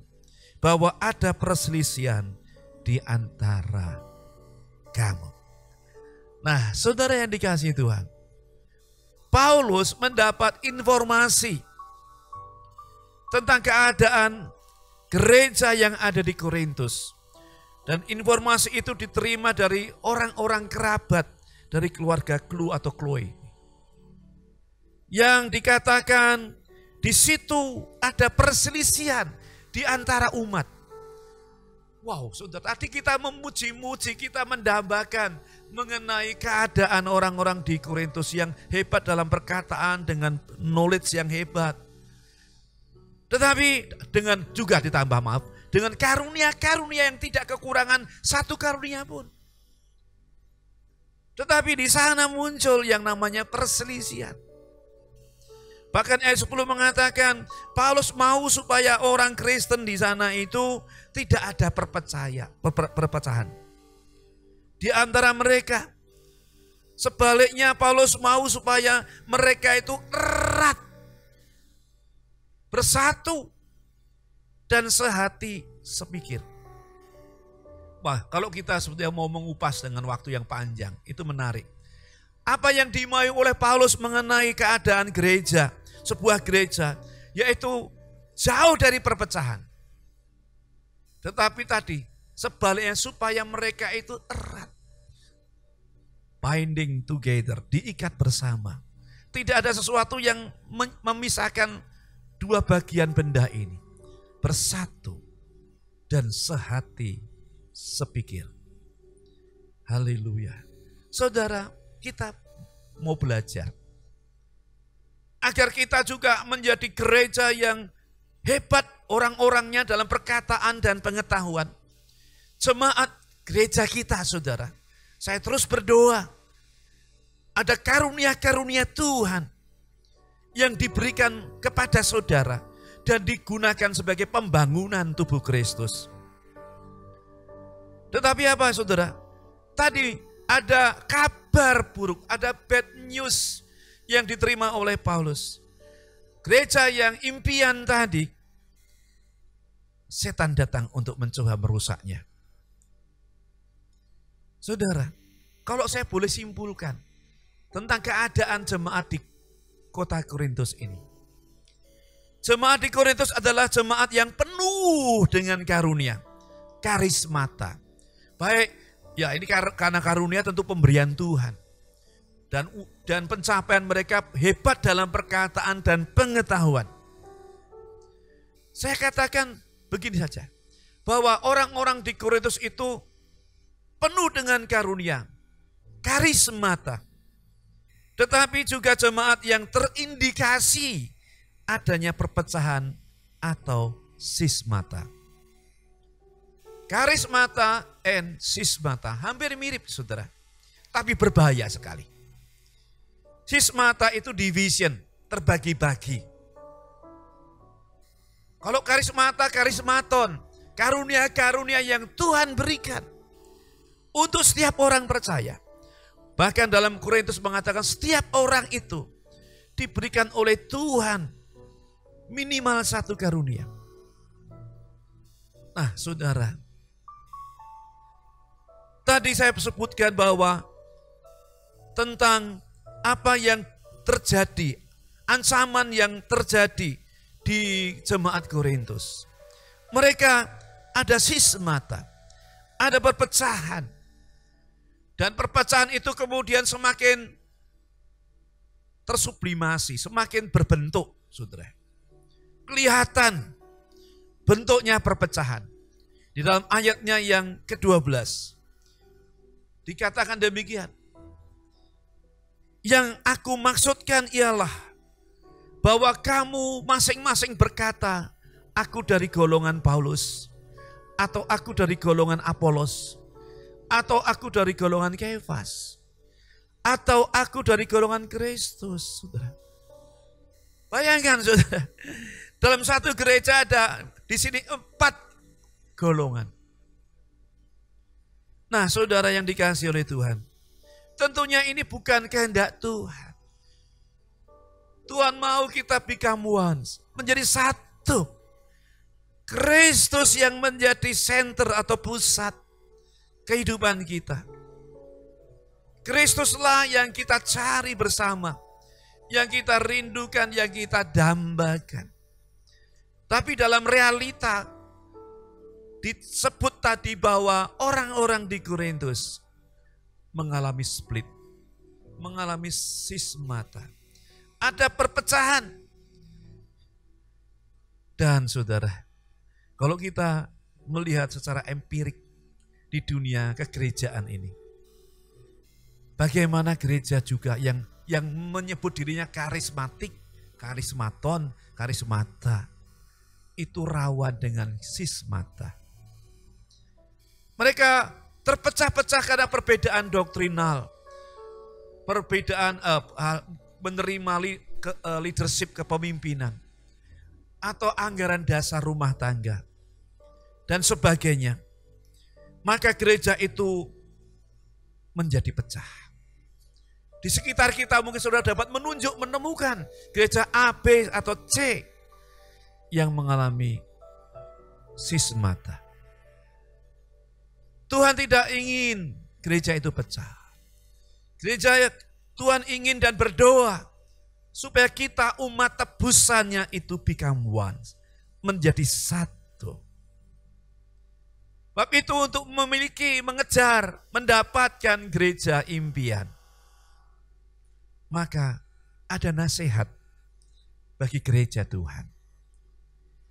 bahwa ada perselisihan di antara kamu. Nah, saudara yang dikasihi Tuhan, Paulus mendapat informasi tentang keadaan gereja yang ada di Korintus. Dan informasi itu diterima dari orang-orang kerabat dari keluarga Chloe atau Chloe. Yang dikatakan di situ ada perselisihan di antara umat. Wow, saudara, tadi kita memuji-muji, kita mendambakan mengenai keadaan orang-orang di Korintus yang hebat dalam perkataan dengan knowledge yang hebat. Tetapi dengan juga ditambah dengan karunia-karunia yang tidak kekurangan satu karunia pun. Tetapi di sana muncul yang namanya perselisihan. Bahkan ayat 10 mengatakan, Paulus mau supaya orang Kristen di sana itu tidak ada perpecahan di antara mereka. Sebaliknya Paulus mau supaya mereka itu erat, bersatu, dan sehati sepikir. Wah, kalau kita sebetulnya mau mengupas dengan waktu yang panjang, itu menarik. Apa yang dimau oleh Paulus mengenai keadaan gereja, sebuah gereja, yaitu jauh dari perpecahan. Tetapi tadi, sebaliknya supaya mereka itu erat. Binding together, diikat bersama. Tidak ada sesuatu yang memisahkan dua bagian benda ini. Bersatu dan sehati sepikir. Haleluya. Saudara, kita mau belajar. Agar kita juga menjadi gereja yang hebat orang-orangnya dalam perkataan dan pengetahuan. Jemaat gereja kita, saudara. Saya terus berdoa, ada karunia-karunia Tuhan yang diberikan kepada saudara dan digunakan sebagai pembangunan tubuh Kristus. Tetapi apa, saudara? Tadi ada kabar buruk, ada bad news yang diterima oleh Paulus. Gereja yang impian tadi, setan datang untuk mencoba merusaknya. Saudara, kalau saya boleh simpulkan tentang keadaan jemaat di kota Korintus ini. Jemaat di Korintus adalah jemaat yang penuh dengan karunia, karismata. Baik, ya ini karena karunia tentu pemberian Tuhan. Dan pencapaian mereka hebat dalam perkataan dan pengetahuan. Saya katakan begini saja, bahwa orang-orang di Korintus itu penuh dengan karunia, karismata. Tetapi juga jemaat yang terindikasi adanya perpecahan atau sismata. Karismata and sismata hampir mirip, saudara. Tapi berbahaya sekali. Sismata itu division, terbagi-bagi. Kalau karismata, karismaton, karunia-karunia yang Tuhan berikan untuk setiap orang percaya. Bahkan dalam Korintus mengatakan setiap orang itu diberikan oleh Tuhan minimal satu karunia. Nah, saudara, tadi saya sebutkan bahwa tentang apa yang terjadi, ancaman yang terjadi di jemaat Korintus. Mereka ada sismata, ada perpecahan. Dan perpecahan itu kemudian semakin tersublimasi, semakin berbentuk, saudara. Kelihatan bentuknya perpecahan. Di dalam ayatnya yang ke-12. Dikatakan demikian. Yang aku maksudkan ialah bahwa kamu masing-masing berkata, aku dari golongan Paulus, atau aku dari golongan Apolos, atau aku dari golongan Kefas, atau aku dari golongan Kristus, saudara. Bayangkan, saudara, dalam satu gereja ada di sini 4 golongan. Nah, saudara yang dikasihi oleh Tuhan, tentunya ini bukan kehendak Tuhan. Tuhan mau kita become one, menjadi satu. Kristus yang menjadi center atau pusat kehidupan kita. Kristuslah yang kita cari bersama, yang kita rindukan, yang kita dambakan. Tapi dalam realita disebut tadi bahwa orang-orang di Korintus mengalami split, mengalami sismata. Ada perpecahan. Dan saudara, kalau kita melihat secara empirik di dunia kegerejaan ini, bagaimana gereja juga yang menyebut dirinya karismatik, karismaton, karismata, itu rawan dengan sismata. Mereka terpecah-pecah karena perbedaan doktrinal, perbedaan menerima leadership kepemimpinan, atau anggaran dasar rumah tangga, dan sebagainya. Maka gereja itu menjadi pecah. Di sekitar kita mungkin saudara dapat menemukan gereja A, B, atau C yang mengalami sismata. Tuhan tidak ingin gereja itu pecah. Tuhan ingin dan berdoa supaya kita umat tebusannya itu become one, menjadi satu. Sebab itu untuk mengejar, mendapatkan gereja impian, maka ada nasihat bagi gereja Tuhan.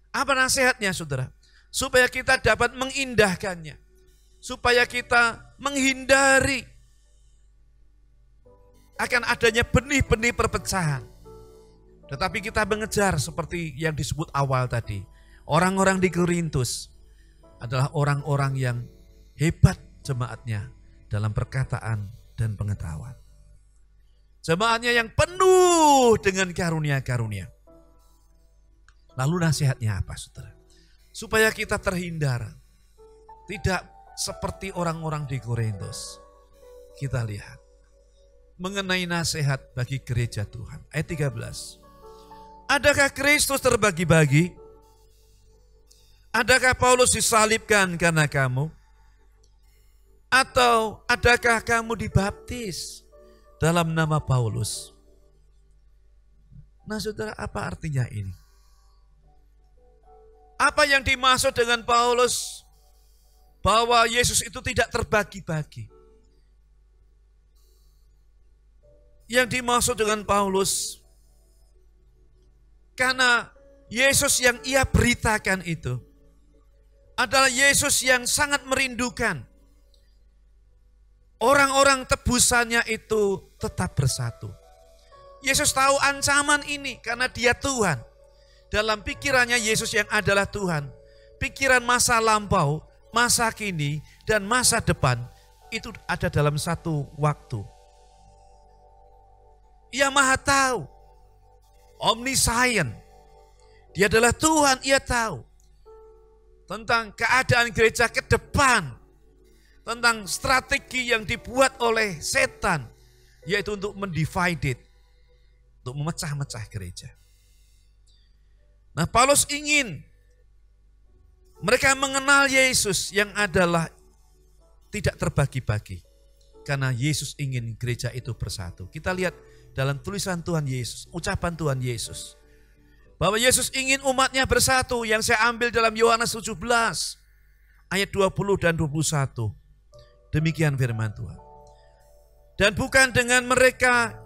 Apa nasihatnya saudara? Supaya kita dapat mengindahkannya. Supaya kita menghindari akan adanya benih-benih perpecahan. Tetapi kita mengejar seperti yang disebut awal tadi. Orang-orang di Korintus adalah orang-orang yang hebat jemaatnya dalam perkataan dan pengetahuan. Jemaatnya yang penuh dengan karunia-karunia. Lalu nasihatnya apa saudara? Supaya kita terhindar. Tidak seperti orang-orang di Korintus. Kita lihat. Mengenai nasihat bagi gereja Tuhan. Ayat 13. Adakah Kristus terbagi-bagi? Adakah Paulus disalibkan karena kamu? Atau adakah kamu dibaptis dalam nama Paulus? Nah saudara, apa artinya ini? Apa yang dimaksud dengan Paulus bahwa Yesus itu tidak terbagi-bagi? Yang dimaksud dengan Paulus, karena Yesus yang ia beritakan itu adalah Yesus yang sangat merindukan orang-orang tebusannya itu tetap bersatu. Yesus tahu ancaman ini karena dia Tuhan. Dalam pikirannya Yesus yang adalah Tuhan, pikiran masa lampau, masa kini, dan masa depan itu ada dalam satu waktu. Ia maha tahu, omniscient. Dia adalah Tuhan, ia tahu tentang keadaan gereja ke depan, tentang strategi yang dibuat oleh setan, yaitu untuk mendivide, untuk memecah-mecah gereja. Nah, Paulus ingin mereka mengenal Yesus yang adalah tidak terbagi-bagi. Karena Yesus ingin gereja itu bersatu. Kita lihat dalam tulisan Tuhan Yesus, ucapan Tuhan Yesus. Bahwa Yesus ingin umatnya bersatu yang saya ambil dalam Yohanes 17 ayat 20 dan 21. Demikian firman Tuhan. Dan bukan dengan mereka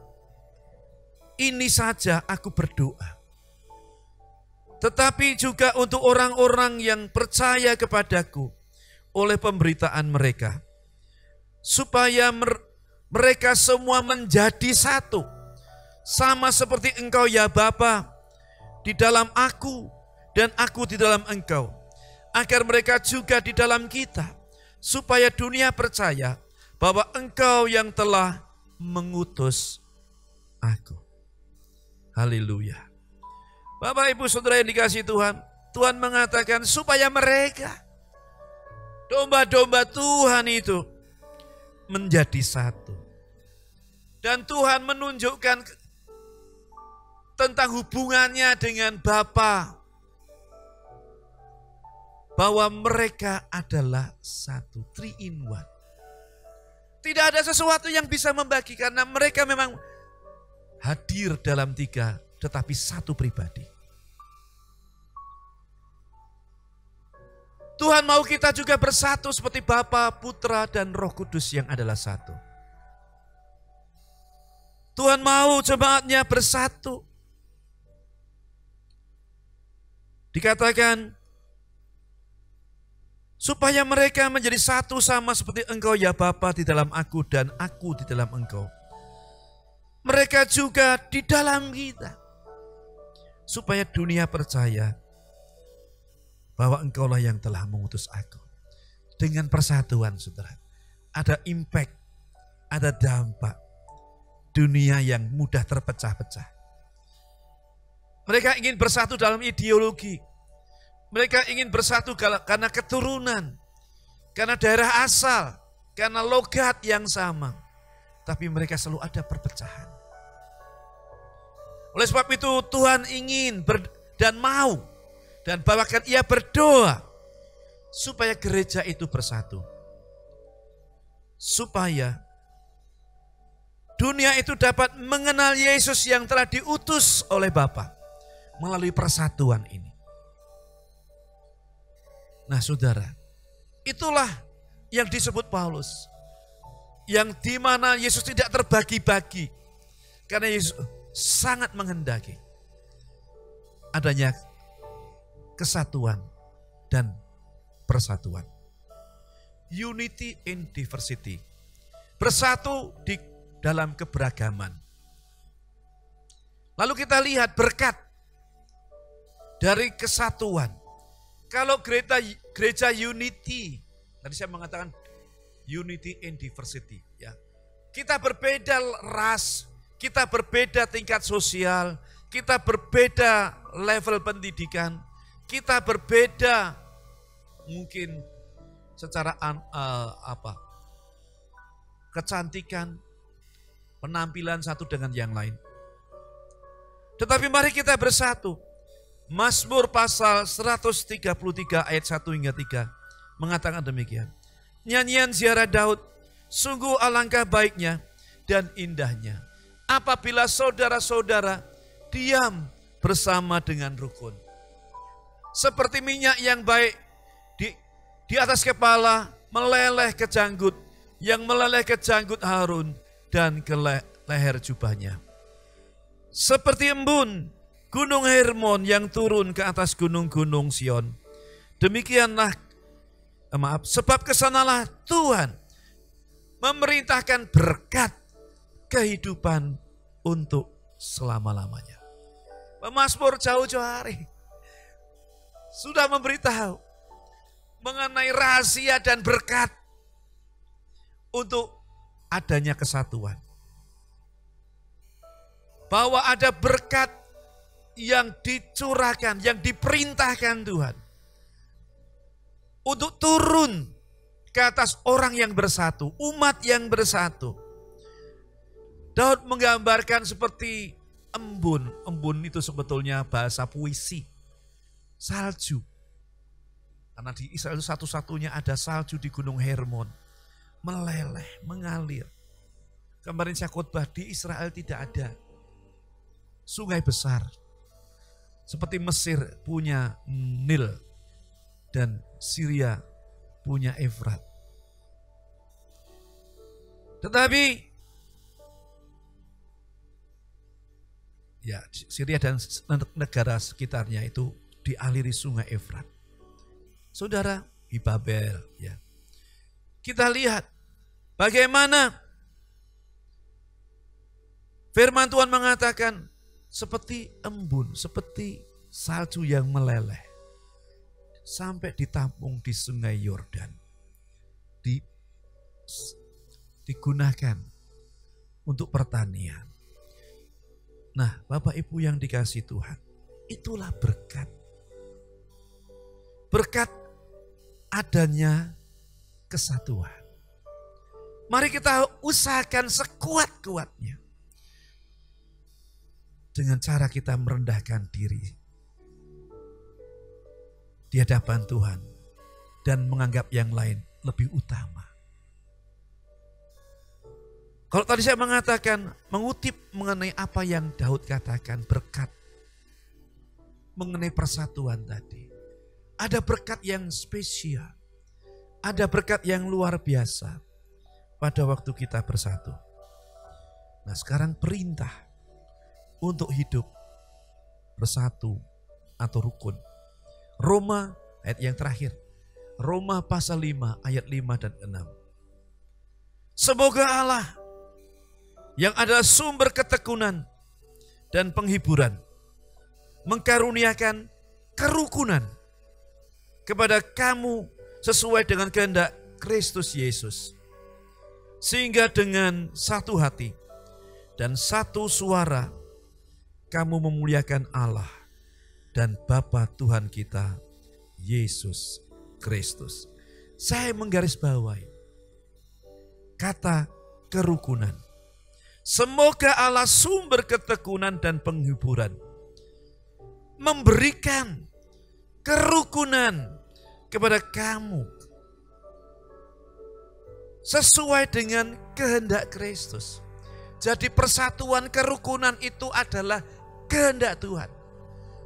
ini saja aku berdoa. Tetapi juga untuk orang-orang yang percaya kepadaku oleh pemberitaan mereka. Supaya mereka semua menjadi satu. Sama seperti engkau ya Bapa di dalam aku dan aku di dalam engkau. Agar mereka juga di dalam kita. Supaya dunia percaya bahwa engkau yang telah mengutus aku. Haleluya. Bapak Ibu Saudara yang dikasihi Tuhan, Tuhan mengatakan supaya mereka, domba-domba Tuhan itu menjadi satu. Dan Tuhan menunjukkan tentang hubungannya dengan Bapa, bahwa mereka adalah satu, 3 in 1. Tidak ada sesuatu yang bisa membagi karena mereka memang hadir dalam 3, tetapi satu pribadi. Tuhan mau kita juga bersatu seperti Bapa, Putra, dan Roh Kudus yang adalah satu. Tuhan mau jemaatnya bersatu. Dikatakan, supaya mereka menjadi satu sama seperti engkau ya Bapa di dalam aku dan aku di dalam engkau. Mereka juga di dalam kita. Supaya dunia percaya bahwa engkaulah yang telah mengutus aku. Dengan persatuan saudara, ada impact, ada dampak. Dunia yang mudah terpecah-pecah. Mereka ingin bersatu dalam ideologi. Mereka ingin bersatu karena keturunan, karena daerah asal, karena logat yang sama. Tapi mereka selalu ada perpecahan. Oleh sebab itu Tuhan ingin dan mau dan bahkan ia berdoa supaya gereja itu bersatu. Supaya dunia itu dapat mengenal Yesus yang telah diutus oleh Bapa melalui persatuan ini. Nah saudara, itulah yang disebut Paulus. Yang dimana Yesus tidak terbagi-bagi. Karena Yesus sangat menghendaki adanya kesatuan dan persatuan. Unity in diversity. Bersatu di dalam keberagaman. Lalu kita lihat berkat dari kesatuan. Kalau gereja unity, tadi saya mengatakan unity in diversity. Ya. Kita berbeda ras, kita berbeda tingkat sosial, kita berbeda level pendidikan, kita berbeda mungkin secara kecantikan, penampilan satu dengan yang lain. Tetapi mari kita bersatu. Mazmur pasal 133 ayat 1 hingga 3 mengatakan demikian. Nyanyian ziarah Daud, sungguh alangkah baiknya dan indahnya apabila saudara-saudara diam bersama dengan rukun. Seperti minyak yang baik di atas kepala meleleh ke janggut, yang meleleh ke janggut Harun dan ke leher jubahnya. Seperti embun gunung Hermon yang turun ke atas gunung-gunung Sion. Demikianlah, sebab kesanalah Tuhan memerintahkan berkat kehidupan untuk selama-lamanya. Pemazmur jauh-jauh hari sudah memberitahu mengenai rahasia dan berkat untuk adanya kesatuan. Bahwa ada berkat yang dicurahkan, yang diperintahkan Tuhan untuk turun ke atas orang yang bersatu, umat yang bersatu. Daud menggambarkan seperti embun. Embun itu sebetulnya bahasa puisi. Salju. Karena di Israel itu satu-satunya ada salju di Gunung Hermon. Meleleh, mengalir. Kemarin saya khotbah, di Israel tidak ada sungai besar. Seperti Mesir punya Nil dan Syria punya Efrat. Tetapi ya Syria dan negara sekitarnya itu dialiri sungai Efrat. Saudara, di Babel ya. Kita lihat bagaimana firman Tuhan mengatakan seperti embun, seperti salju yang meleleh. Sampai ditampung di sungai Yordan. Digunakan untuk pertanian. Nah, Bapak Ibu yang dikasihi Tuhan, itulah berkat. Berkat adanya kesatuan. Mari kita usahakan sekuat-kuatnya. Dengan cara kita merendahkan diri di hadapan Tuhan dan menganggap yang lain lebih utama. Kalau tadi saya mengatakan, mengutip mengenai apa yang Daud katakan berkat mengenai persatuan tadi. Ada berkat yang spesial, ada berkat yang luar biasa pada waktu kita bersatu. Nah sekarang perintah untuk hidup bersatu atau rukun. Roma ayat yang terakhir. Roma pasal 5 ayat 5 dan 6. Semoga Allah yang adalah sumber ketekunan dan penghiburan mengkaruniakan kerukunan kepada kamu sesuai dengan kehendak Kristus Yesus. Sehingga dengan satu hati dan satu suara kamu memuliakan Allah dan Bapa Tuhan kita Yesus Kristus. Saya menggarisbawahi kata kerukunan. Semoga Allah sumber ketekunan dan penghiburan memberikan kerukunan kepada kamu sesuai dengan kehendak Kristus. Jadi persatuan kerukunan itu adalah kehendak Tuhan.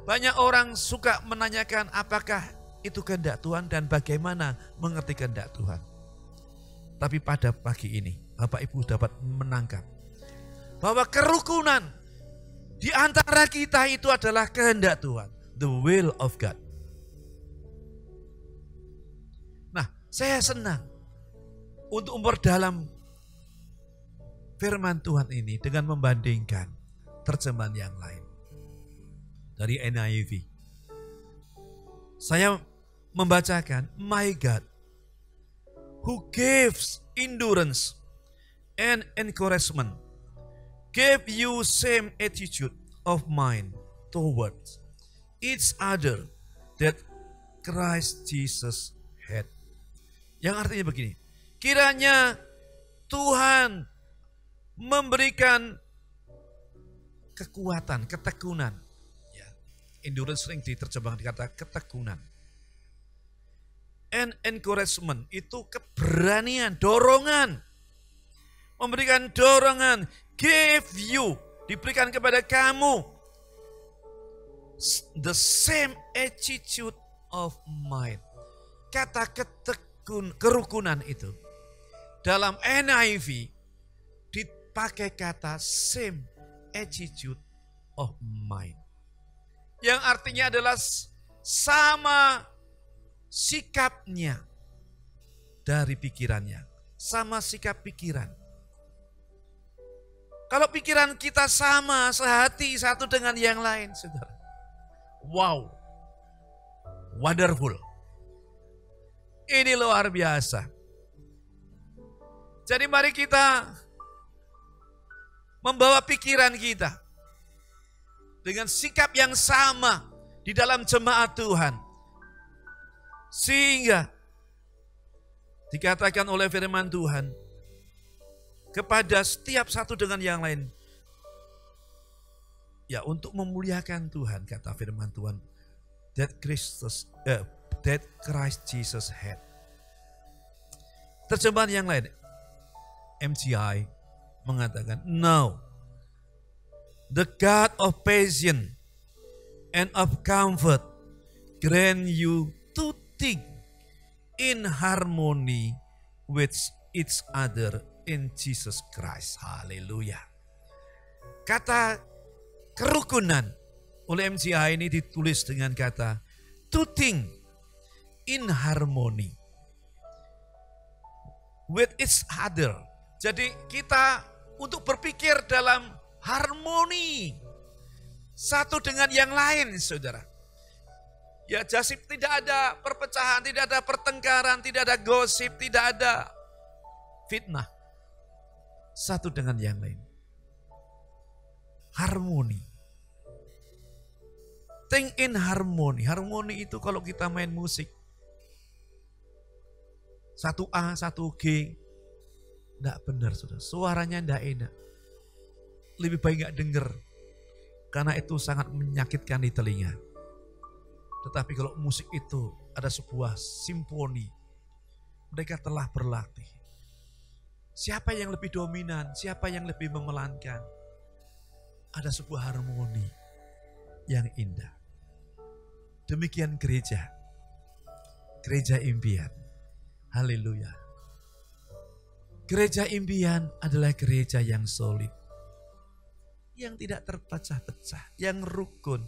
Banyak orang suka menanyakan apakah itu kehendak Tuhan dan bagaimana mengerti kehendak Tuhan. Tapi pada pagi ini Bapak Ibu dapat menangkap bahwa kerukunan di antara kita itu adalah kehendak Tuhan. The will of God. Nah, saya senang untuk memperdalam firman Tuhan ini dengan membandingkan terjemahan yang lain. Dari NIV. Saya membacakan, my God, who gives endurance and encouragement, gave you same attitude of mind towards each other that Christ Jesus had. Yang artinya begini, kiranya Tuhan memberikan kekuatan, ketekunan. Ya, endurance sering diterjemahkan kata ketekunan. And encouragement itu keberanian, dorongan. Memberikan dorongan, give you, diberikan kepada kamu the same attitude of mind. Kata kerukunan itu dalam NIV dipakai kata same attitude of mind. Yang artinya adalah sama sikapnya dari pikirannya. Sama sikap pikiran. Kalau pikiran kita sama, sehati satu dengan yang lain, saudara. Wow, wonderful. Ini luar biasa. Jadi mari kita membawa pikiran kita dengan sikap yang sama di dalam jemaat Tuhan. Sehingga dikatakan oleh firman Tuhan kepada setiap satu dengan yang lain. Ya, untuk memuliakan Tuhan, kata firman Tuhan, that Christ Jesus had. Terjemahan yang lain, MCI mengatakan, now the God of patience and of comfort grant you to think in harmony with each other in Jesus Christ. Haleluya. Kata kerukunan oleh MCI ini ditulis dengan kata to think in harmony with each other. Jadi kita untuk berpikir dalam harmoni satu dengan yang lain, saudara. Ya, jasib, tidak ada perpecahan, tidak ada pertengkaran, tidak ada gosip, tidak ada fitnah. Satu dengan yang lain. Harmoni. Think in harmony. Harmoni itu kalau kita main musik. Satu A, satu G. Tidak benar, saudara. Suaranya tidak enak. Lebih baik nggak dengar. Karena itu sangat menyakitkan di telinga. Tetapi kalau musik itu ada sebuah simfoni. Mereka telah berlatih. Siapa yang lebih dominan, siapa yang lebih memelankan. Ada sebuah harmoni yang indah. Demikian gereja. Gereja impian. Haleluya. Gereja impian adalah gereja yang solid. Yang tidak terpecah-pecah. Yang rukun.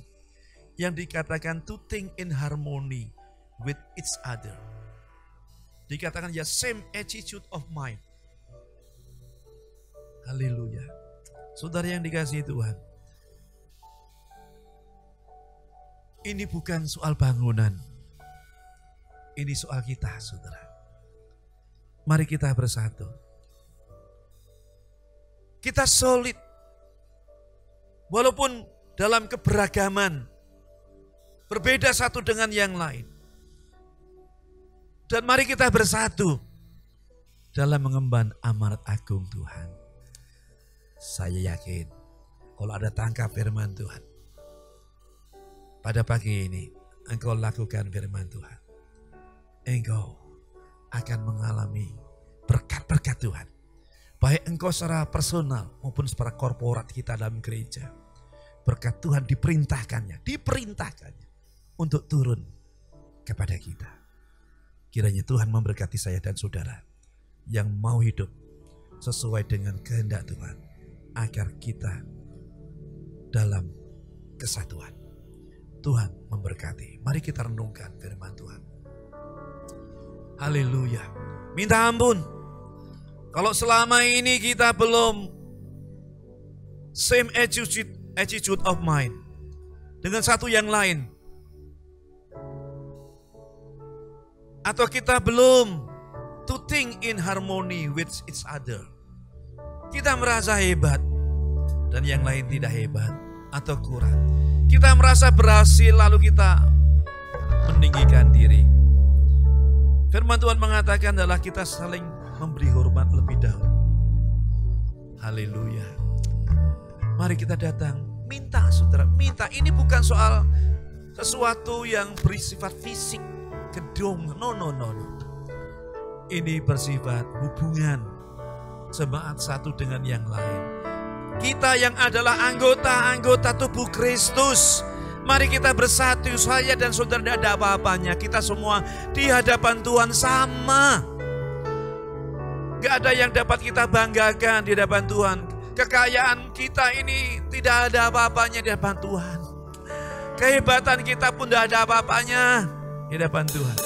Yang dikatakan to think in harmony with each other. Dikatakan ya same attitude of mind. Haleluya. Saudara yang dikasihi Tuhan. Ini bukan soal bangunan. Ini soal kita, saudara. Mari kita bersatu. Kita solid. Walaupun dalam keberagaman, berbeda satu dengan yang lain. Dan mari kita bersatu dalam mengemban amanat agung Tuhan. Saya yakin kalau ada tangkap firman Tuhan, pada pagi ini engkau lakukan firman Tuhan, engkau akan mengalami berkat-berkat Tuhan. Baik engkau secara personal maupun secara korporat kita dalam gereja. Berkat Tuhan diperintahkannya untuk turun kepada kita. Kiranya Tuhan memberkati saya dan saudara yang mau hidup sesuai dengan kehendak Tuhan, agar kita dalam kesatuan. Tuhan memberkati. Mari kita renungkan firman Tuhan. Haleluya. Minta ampun kalau selama ini kita belum same attitude of mind dengan satu yang lain. Atau kita belum to think in harmony with each other. Kita merasa hebat dan yang lain tidak hebat atau kurang. Kita merasa berhasil lalu kita meninggikan diri. Firman Tuhan mengatakan adalah kita saling memberi hormat lebih dahulu. Haleluya. Mari kita datang, minta saudara, minta. Ini bukan soal sesuatu yang bersifat fisik, gedung, no. Ini bersifat hubungan jemaat satu dengan yang lain. Kita yang adalah anggota tubuh Kristus, mari kita bersatu. Saya dan saudara tidak ada apa-apanya. Kita semua di hadapan Tuhan sama. Gak ada yang dapat kita banggakan di hadapan Tuhan. Kekayaan kita ini tidak ada apa-apanya di hadapan Tuhan. Kehebatan kita pun tidak ada apa-apanya di hadapan Tuhan.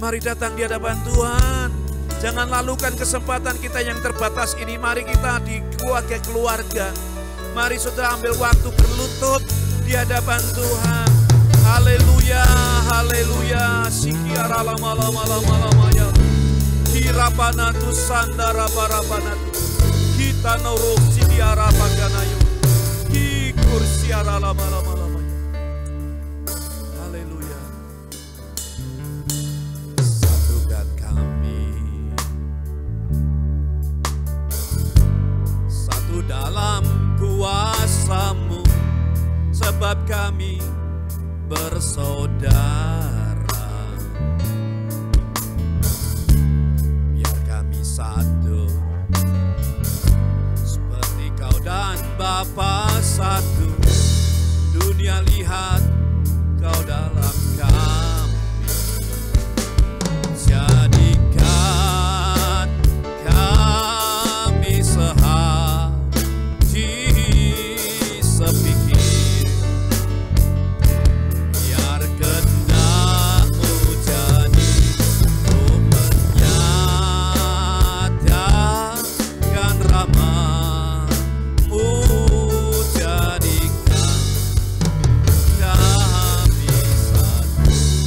Mari datang di hadapan Tuhan. Jangan lalukan kesempatan kita yang terbatas ini. Mari kita di keluarga. Mari saudara ambil waktu berlutut di hadapan Tuhan. Haleluya, haleluya. Sikiara lama ya. Kirapanatu sandara barabanatu. Kita noro sidiara paganayo. Ki kursiara lama. Haleluya. Satukan kami satu dalam kuasa-Mu, sebab kami bersaudara. Biar kami satu seperti Kau dan Bapa satu. Dunia lihat Kau dalam kami. Jadikan kami sehati sepikir. Biar kehendak-Mu jadi untuk menyatakan rahmat-Mu. Jadikan kami satu.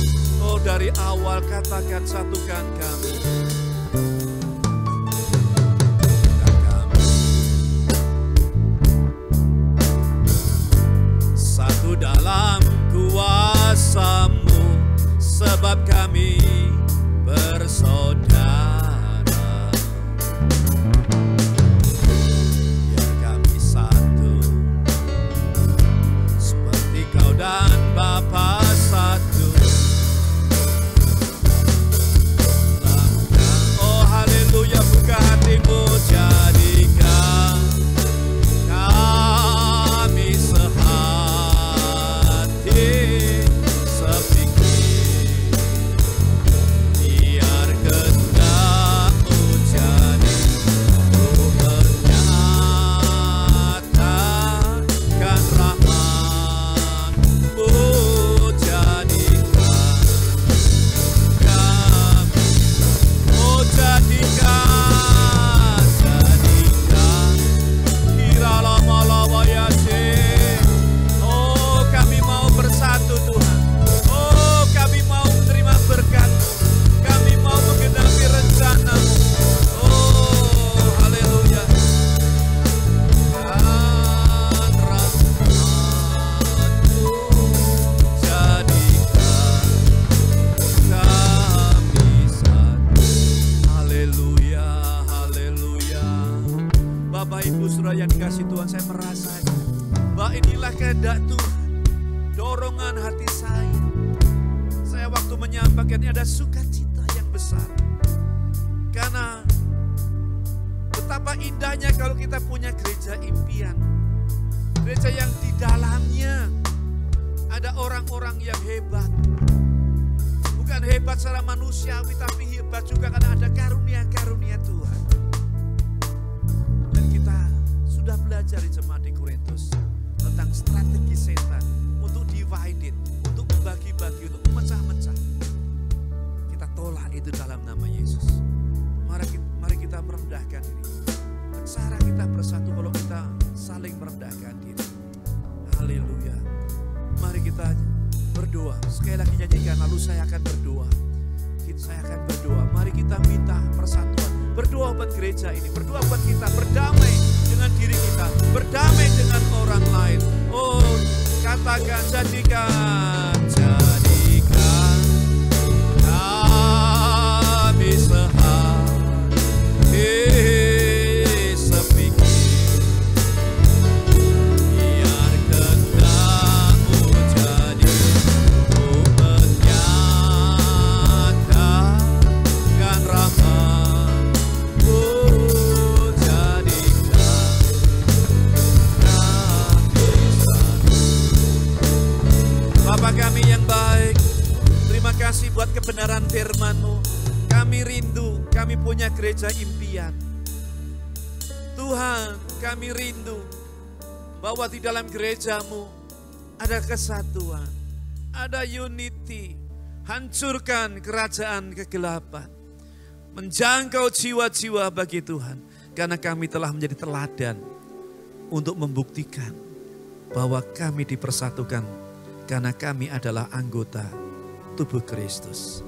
Bapak Ibu Saudara yang dikasih Tuhan, saya merasakan bahwa inilah kehendak Tuhan, dorongan hati saya. Saya waktu menyampaikan ini ada sukacita yang besar. Karena betapa indahnya kalau kita punya gereja impian. Gereja yang di dalamnya ada orang-orang yang hebat. Bukan hebat secara manusiawi, tapi hebat juga karena ada karunia-karunia Tuhan. Dan kita sudah belajar di jemaat di Korintus tentang strategi setan untuk divided, untuk membagi-bagi, untuk memecah-mecah. Kita tolak itu dalam nama Yesus. Mari kita merendahkan diri. Cara kita bersatu kalau kita saling merendahkan diri. Haleluya. Mari kita berdoa. Sekali lagi nyanyikan, lalu saya akan berdoa. Saya akan berdoa. Mari kita minta persatuan. Berdoa buat gereja ini. Berdoa buat kita. Berdamai dengan diri kita. Berdamai dengan orang lain. Oh, katakan, jadikan kami sehati sepikir. Biar kehendak-Mu jadi untuk menyatakan rahmat-Mu. Jadikan kami satu. Bapa kami yang baik, terima kasih buat kebenaran firman-Mu. Kami rindu, kami punya gereja impian. Tuhan, kami rindu bahwa di dalam gereja-Mu ada kesatuan, ada unity. Hancurkan kerajaan kegelapan, menjangkau jiwa-jiwa bagi Tuhan. Karena kami telah menjadi teladan untuk membuktikan bahwa kami dipersatukan karena kami adalah anggota tubuh Kristus.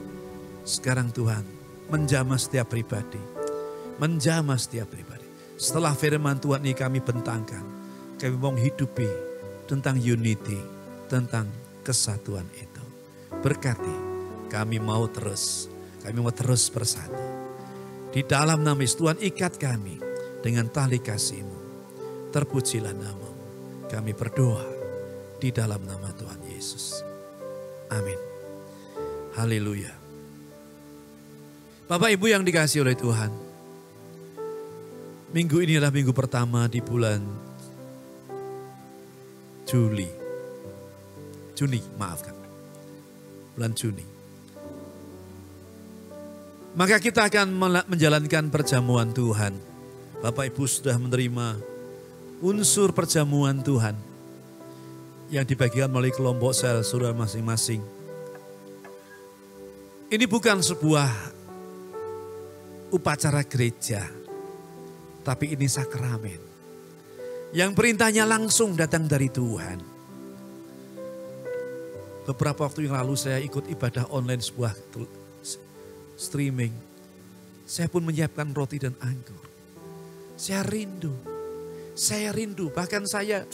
Sekarang Tuhan, menjamah setiap pribadi. Menjamah setiap pribadi. Setelah firman Tuhan ini kami bentangkan, kami mau hidupi tentang unity, tentang kesatuan itu. Berkati, kami mau terus bersatu. Di dalam nama Yesus, Tuhan ikat kami dengan tali kasih-Mu. Terpujilah nama-Mu. Kami berdoa di dalam nama Tuhan Yesus. Amin. Haleluya. Bapak Ibu yang dikasihi oleh Tuhan, minggu ini adalah minggu pertama di bulan Juni, bulan Juni. Maka kita akan menjalankan perjamuan Tuhan. Bapak Ibu sudah menerima unsur perjamuan Tuhan yang dibagikan melalui kelompok sel saudara masing-masing. Ini bukan sebuah upacara gereja, tapi ini sakramen. Yang perintahnya langsung datang dari Tuhan. Beberapa waktu yang lalu saya ikut ibadah online sebuah streaming. Saya pun menyiapkan roti dan anggur. Saya rindu, bahkan saya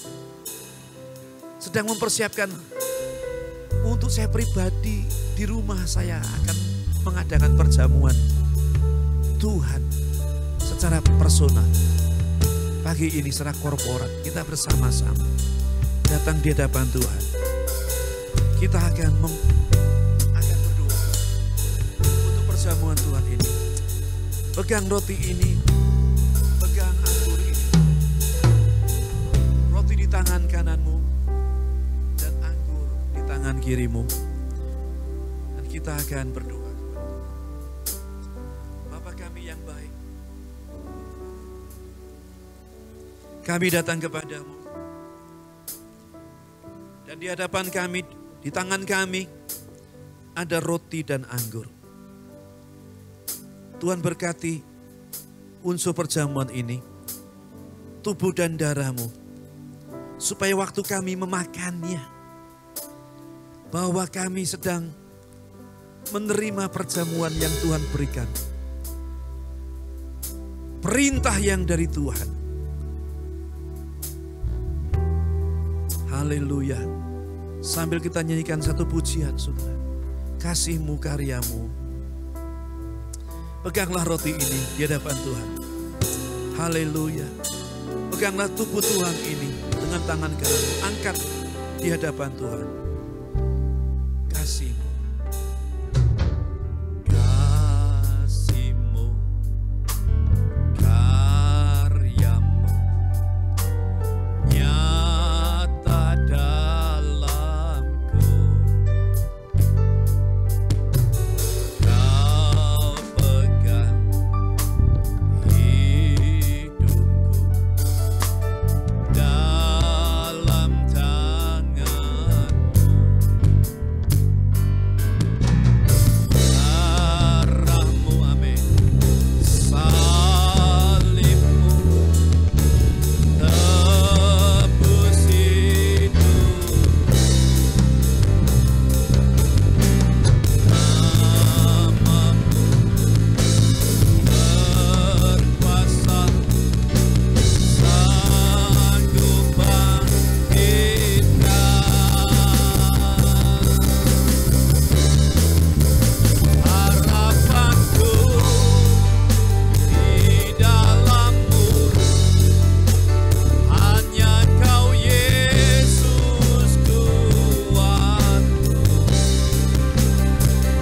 sedang mempersiapkan untuk saya pribadi di rumah saya akan mengadakan perjamuan Tuhan secara personal. Pagi ini secara korporat kita bersama-sama datang di hadapan Tuhan. Kita akan berdoa untuk perjamuan Tuhan ini. Pegang roti ini, pegang anggur ini. Roti di tangan kananmu dan anggur di tangan kirimu. Dan kita akan berdoa. Yang baik, kami datang kepadamu dan di hadapan kami, di tangan kami ada roti dan anggur. Tuhan berkati unsur perjamuan ini, tubuh dan darah-Mu, supaya waktu kami memakannya, bahwa kami sedang menerima perjamuan yang Tuhan berikan. Perintah yang dari Tuhan. Haleluya. Sambil kita nyanyikan satu pujian, saudara. Kasih-Mu, karya-Mu. Peganglah roti ini di hadapan Tuhan. Haleluya. Peganglah tubuh Tuhan ini dengan tangan kananmu. Angkat di hadapan Tuhan. Kasih-Mu. Kasih-Mu, karya-Mu nyata dalamku. Kau pegang hidupku dalam tangan-Mu. Darah-Mu, amin. Salib-Mu tebus hidup. Nama-Mu berkuasa, sanggup bangkitkan. Harapanku di dalam-Mu, hanya Kau Yesus kuatku.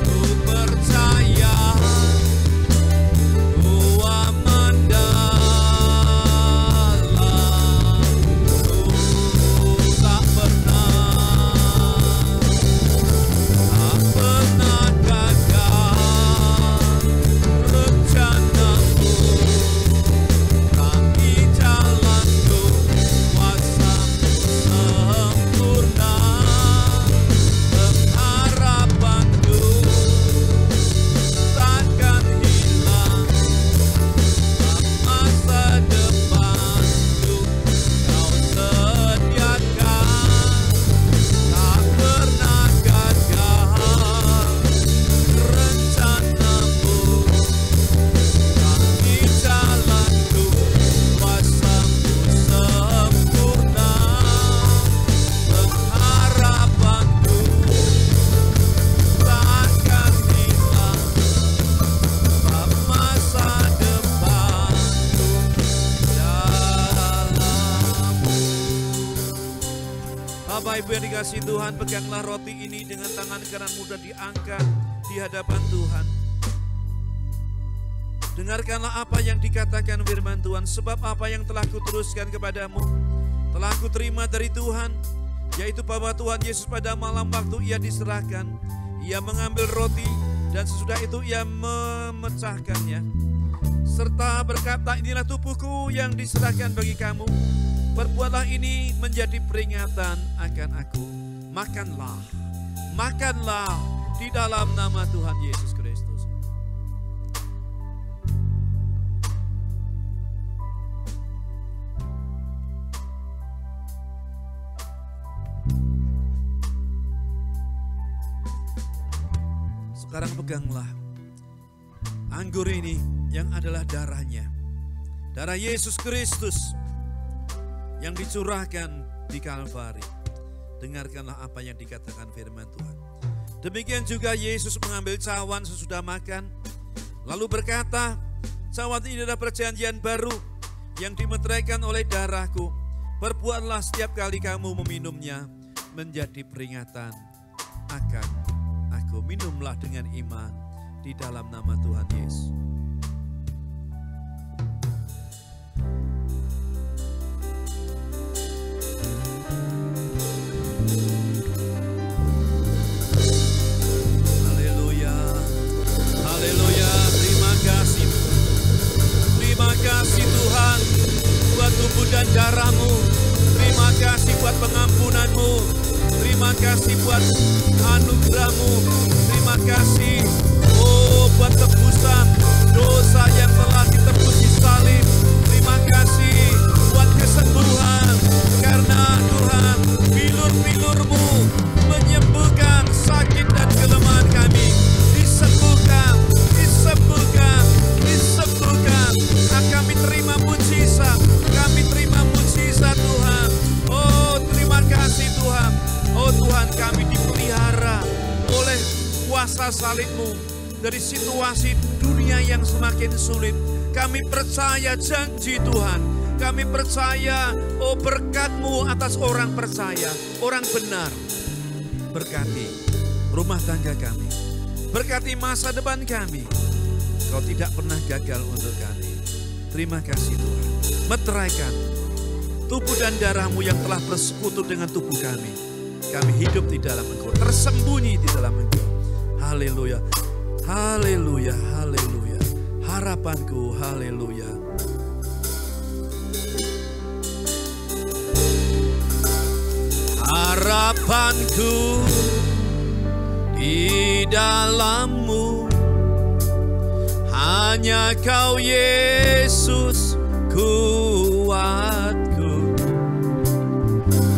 Ku percaya Tuhan mendalamku, tak pernah gagal rencana-Mu. Kaki jalanku, kuasa-Mu sempurna. Pengharapanku takkan hilang, masa depanku Kau sediakan. Tak pernah gagal rencana-Mu. Kaki jalanku, kuasa-Mu sempurna. Pengharapanku takkan hilang, masa depanku dalam-Mu. Bapak Ibu yang dikasihi Tuhan, peganglah roti ini dengan tangan kananmu dan diangkat di hadapan Tuhan. Dengarkanlah apa yang dikatakan firman Tuhan, sebab apa yang telah kuteruskan kepadamu telah kuterima dari Tuhan, yaitu bahwa Tuhan Yesus pada malam waktu Ia diserahkan, Ia mengambil roti dan sesudah itu Ia memecahkannya, serta berkata, inilah tubuhku yang diserahkan bagi kamu. Perbuatlah ini menjadi peringatan akan aku. Makanlah, makanlah di dalam nama Tuhan Yesus Kristus. Sekarang peganglah anggur ini yang adalah darahnya. Darah Yesus Kristus yang dicurahkan di Kalvari. Dengarkanlah apa yang dikatakan firman Tuhan. Demikian juga Yesus mengambil cawan sesudah makan, lalu berkata, cawan ini adalah perjanjian baru yang dimeteraikan oleh darahku. Perbuatlah setiap kali kamu meminumnya menjadi peringatan akan aku. Minumlah dengan iman di dalam nama Tuhan Yesus. Haleluya, terima kasih. Terima kasih Tuhan buat tubuh dan darah-Mu. Terima kasih buat pengampunan-Mu. Terima kasih buat anugerah-Mu. Terima kasih buat tebusan dosa yang telah ditebus di salib. Terima kasih buat kesembuhan, karena Tuhan bilur-bilur-Mu menyembuhkan sakit dan kelemahan kami. Disembuhkan, disembuhkan, disembuhkan. Kami terima mujizat, kami terima mujizat Tuhan. Oh terima kasih Tuhan. Oh Tuhan, kami dipelihara oleh kuasa salib-Mu dari situasi dunia yang semakin sulit. Kami percaya janji Tuhan, Kami percaya, oh berkat-Mu atas orang percaya, orang benar. Berkati rumah tangga kami, berkati masa depan kami. Kau tidak pernah gagal untuk kami. Terima kasih Tuhan. Meteraikan tubuh dan darah-Mu yang telah bersekutu dengan tubuh kami. Kami hidup di dalam Engkau, tersembunyi di dalam Engkau. Haleluya, haleluya, haleluya. Harapanku, haleluya. Harapanku di dalam-Mu, hanya Kau Yesus kuatku.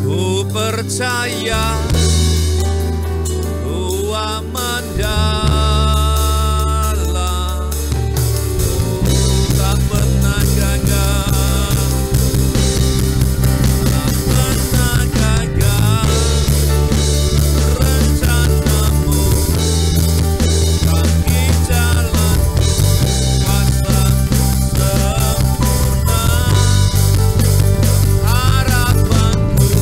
Ku percaya Ku aman dalam, tak pernah gagal, tak pernah gagal. Rencana-Mu kami jalan, kuasa-Mu sempurna. Harapanku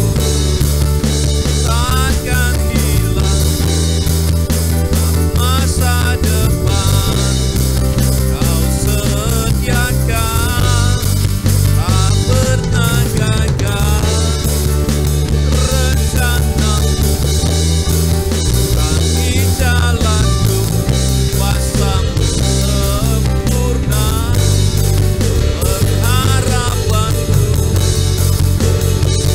takkan hilang, masa depan Kau sediakan, tak pernah gagal. Rencana-Mu kami jalanku, kuasa-Mu sempurna. Harapanku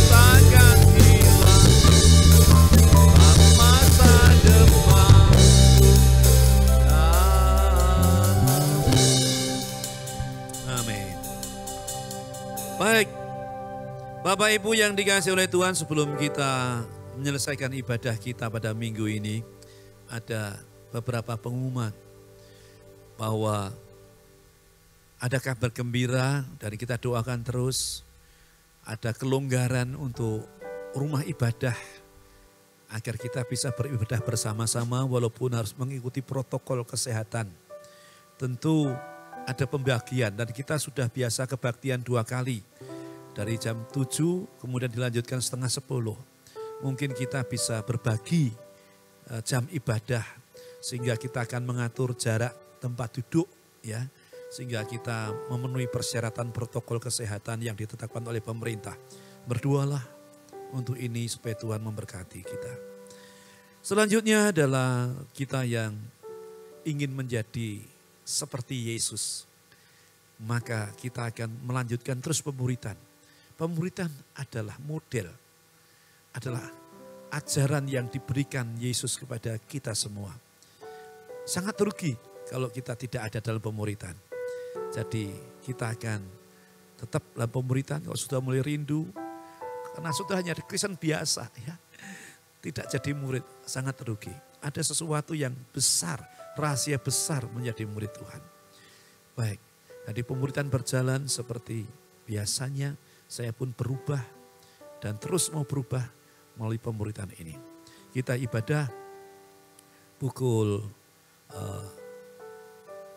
takkan hilang, masa depan. Amin. Baik, Bapak Ibu yang dikasihi oleh Tuhan, sebelum kita menyelesaikan ibadah kita pada minggu ini, ada beberapa pengumuman bahwa ada kabar gembira dan kita doakan terus ada kelonggaran untuk rumah ibadah agar kita bisa beribadah bersama-sama walaupun harus mengikuti protokol kesehatan. Tentu ada pembagian dan kita sudah biasa kebaktian 2 kali. Dari jam 7 kemudian dilanjutkan setengah 10. Mungkin kita bisa berbagi jam ibadah sehingga kita akan mengatur jarak tempat duduk ya. Sehingga kita memenuhi persyaratan protokol kesehatan yang ditetapkan oleh pemerintah. Berdoalah untuk ini supaya Tuhan memberkati kita. Selanjutnya adalah kita yang ingin menjadi seperti Yesus. Maka kita akan melanjutkan terus pemuritan. Pemuritan adalah model, adalah ajaran yang diberikan Yesus kepada kita semua. Sangat rugi kalau kita tidak ada dalam pemuritan. Jadi kita akan tetap dalam pemuritan kalau sudah mulai rindu. Karena sudah hanya Kristen biasa ya. Tidak jadi murid, sangat rugi. Ada sesuatu yang besar, rahasia besar menjadi murid Tuhan. Baik, jadi pemuritan berjalan seperti biasanya. Saya pun berubah dan terus mau berubah melalui pemuritan ini. Kita ibadah pukul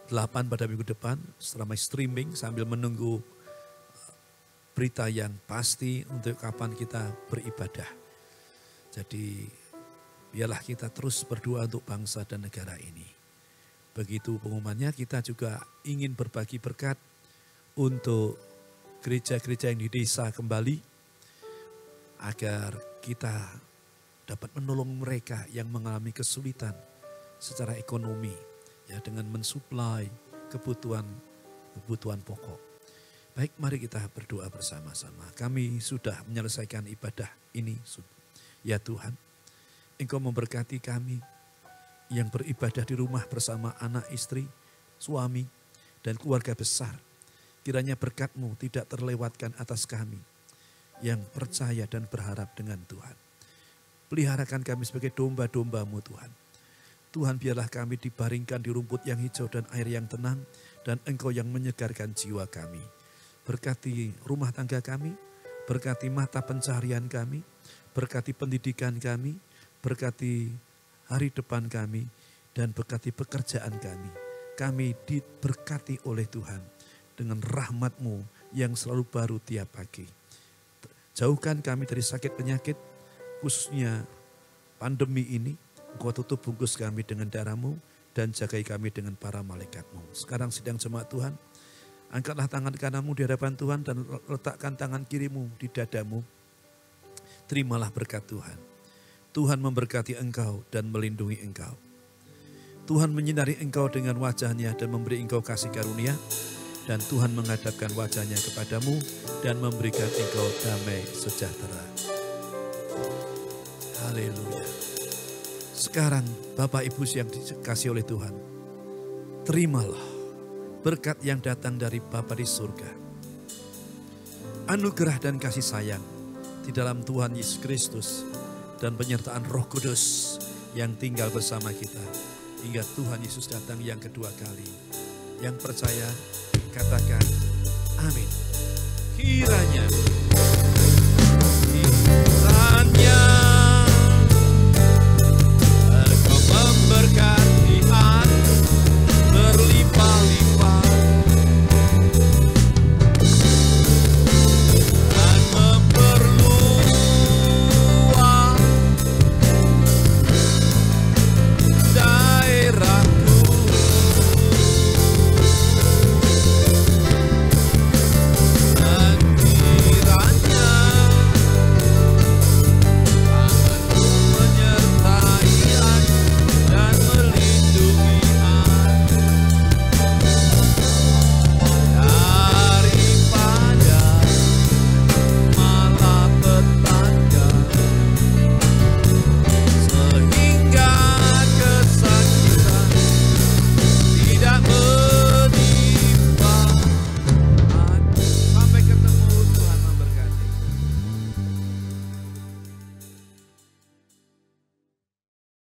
8 pada minggu depan setelah streaming sambil menunggu berita yang pasti untuk kapan kita beribadah. Jadi biarlah kita terus berdoa untuk bangsa dan negara ini. Begitu pengumumannya, kita juga ingin berbagi berkat untuk gereja-gereja yang di desa kembali agar kita dapat menolong mereka yang mengalami kesulitan secara ekonomi ya dengan mensuplai kebutuhan pokok. Baik, mari kita berdoa bersama-sama. Kami sudah menyelesaikan ibadah ini. Ya Tuhan, Engkau memberkati kami yang beribadah di rumah bersama anak, istri, suami, dan keluarga besar. Kiranya berkat-Mu tidak terlewatkan atas kami yang percaya dan berharap dengan Tuhan. Peliharakan kami sebagai domba-domba-Mu Tuhan. Tuhan, biarlah kami dibaringkan di rumput yang hijau dan air yang tenang, dan Engkau yang menyegarkan jiwa kami. Berkati rumah tangga kami, berkati mata pencaharian kami, berkati pendidikan kami, berkati hari depan kami, dan berkati pekerjaan kami. Kami diberkati oleh Tuhan dengan rahmat-Mu yang selalu baru tiap pagi. Jauhkan kami dari sakit penyakit, khususnya pandemi ini. Engkau tutup bungkus kami dengan darah-Mu dan jagai kami dengan para malaikat-Mu. Sekarang sidang jemaat Tuhan, angkatlah tangan kananmu di hadapan Tuhan dan letakkan tangan kirimu di dadamu. Terimalah berkat Tuhan. Tuhan memberkati engkau dan melindungi engkau. Tuhan menyinari engkau dengan wajah-Nya dan memberi engkau kasih karunia. Dan Tuhan menghadapkan wajah-Nya kepadamu dan memberikan engkau damai sejahtera. Haleluya. Sekarang Bapak Ibu yang dikasihi oleh Tuhan, terimalah berkat yang datang dari Bapa di surga. Anugerah dan kasih sayang di dalam Tuhan Yesus Kristus dan penyertaan Roh Kudus yang tinggal bersama kita hingga Tuhan Yesus datang yang kedua kali. Yang percaya katakan amin. Kiranya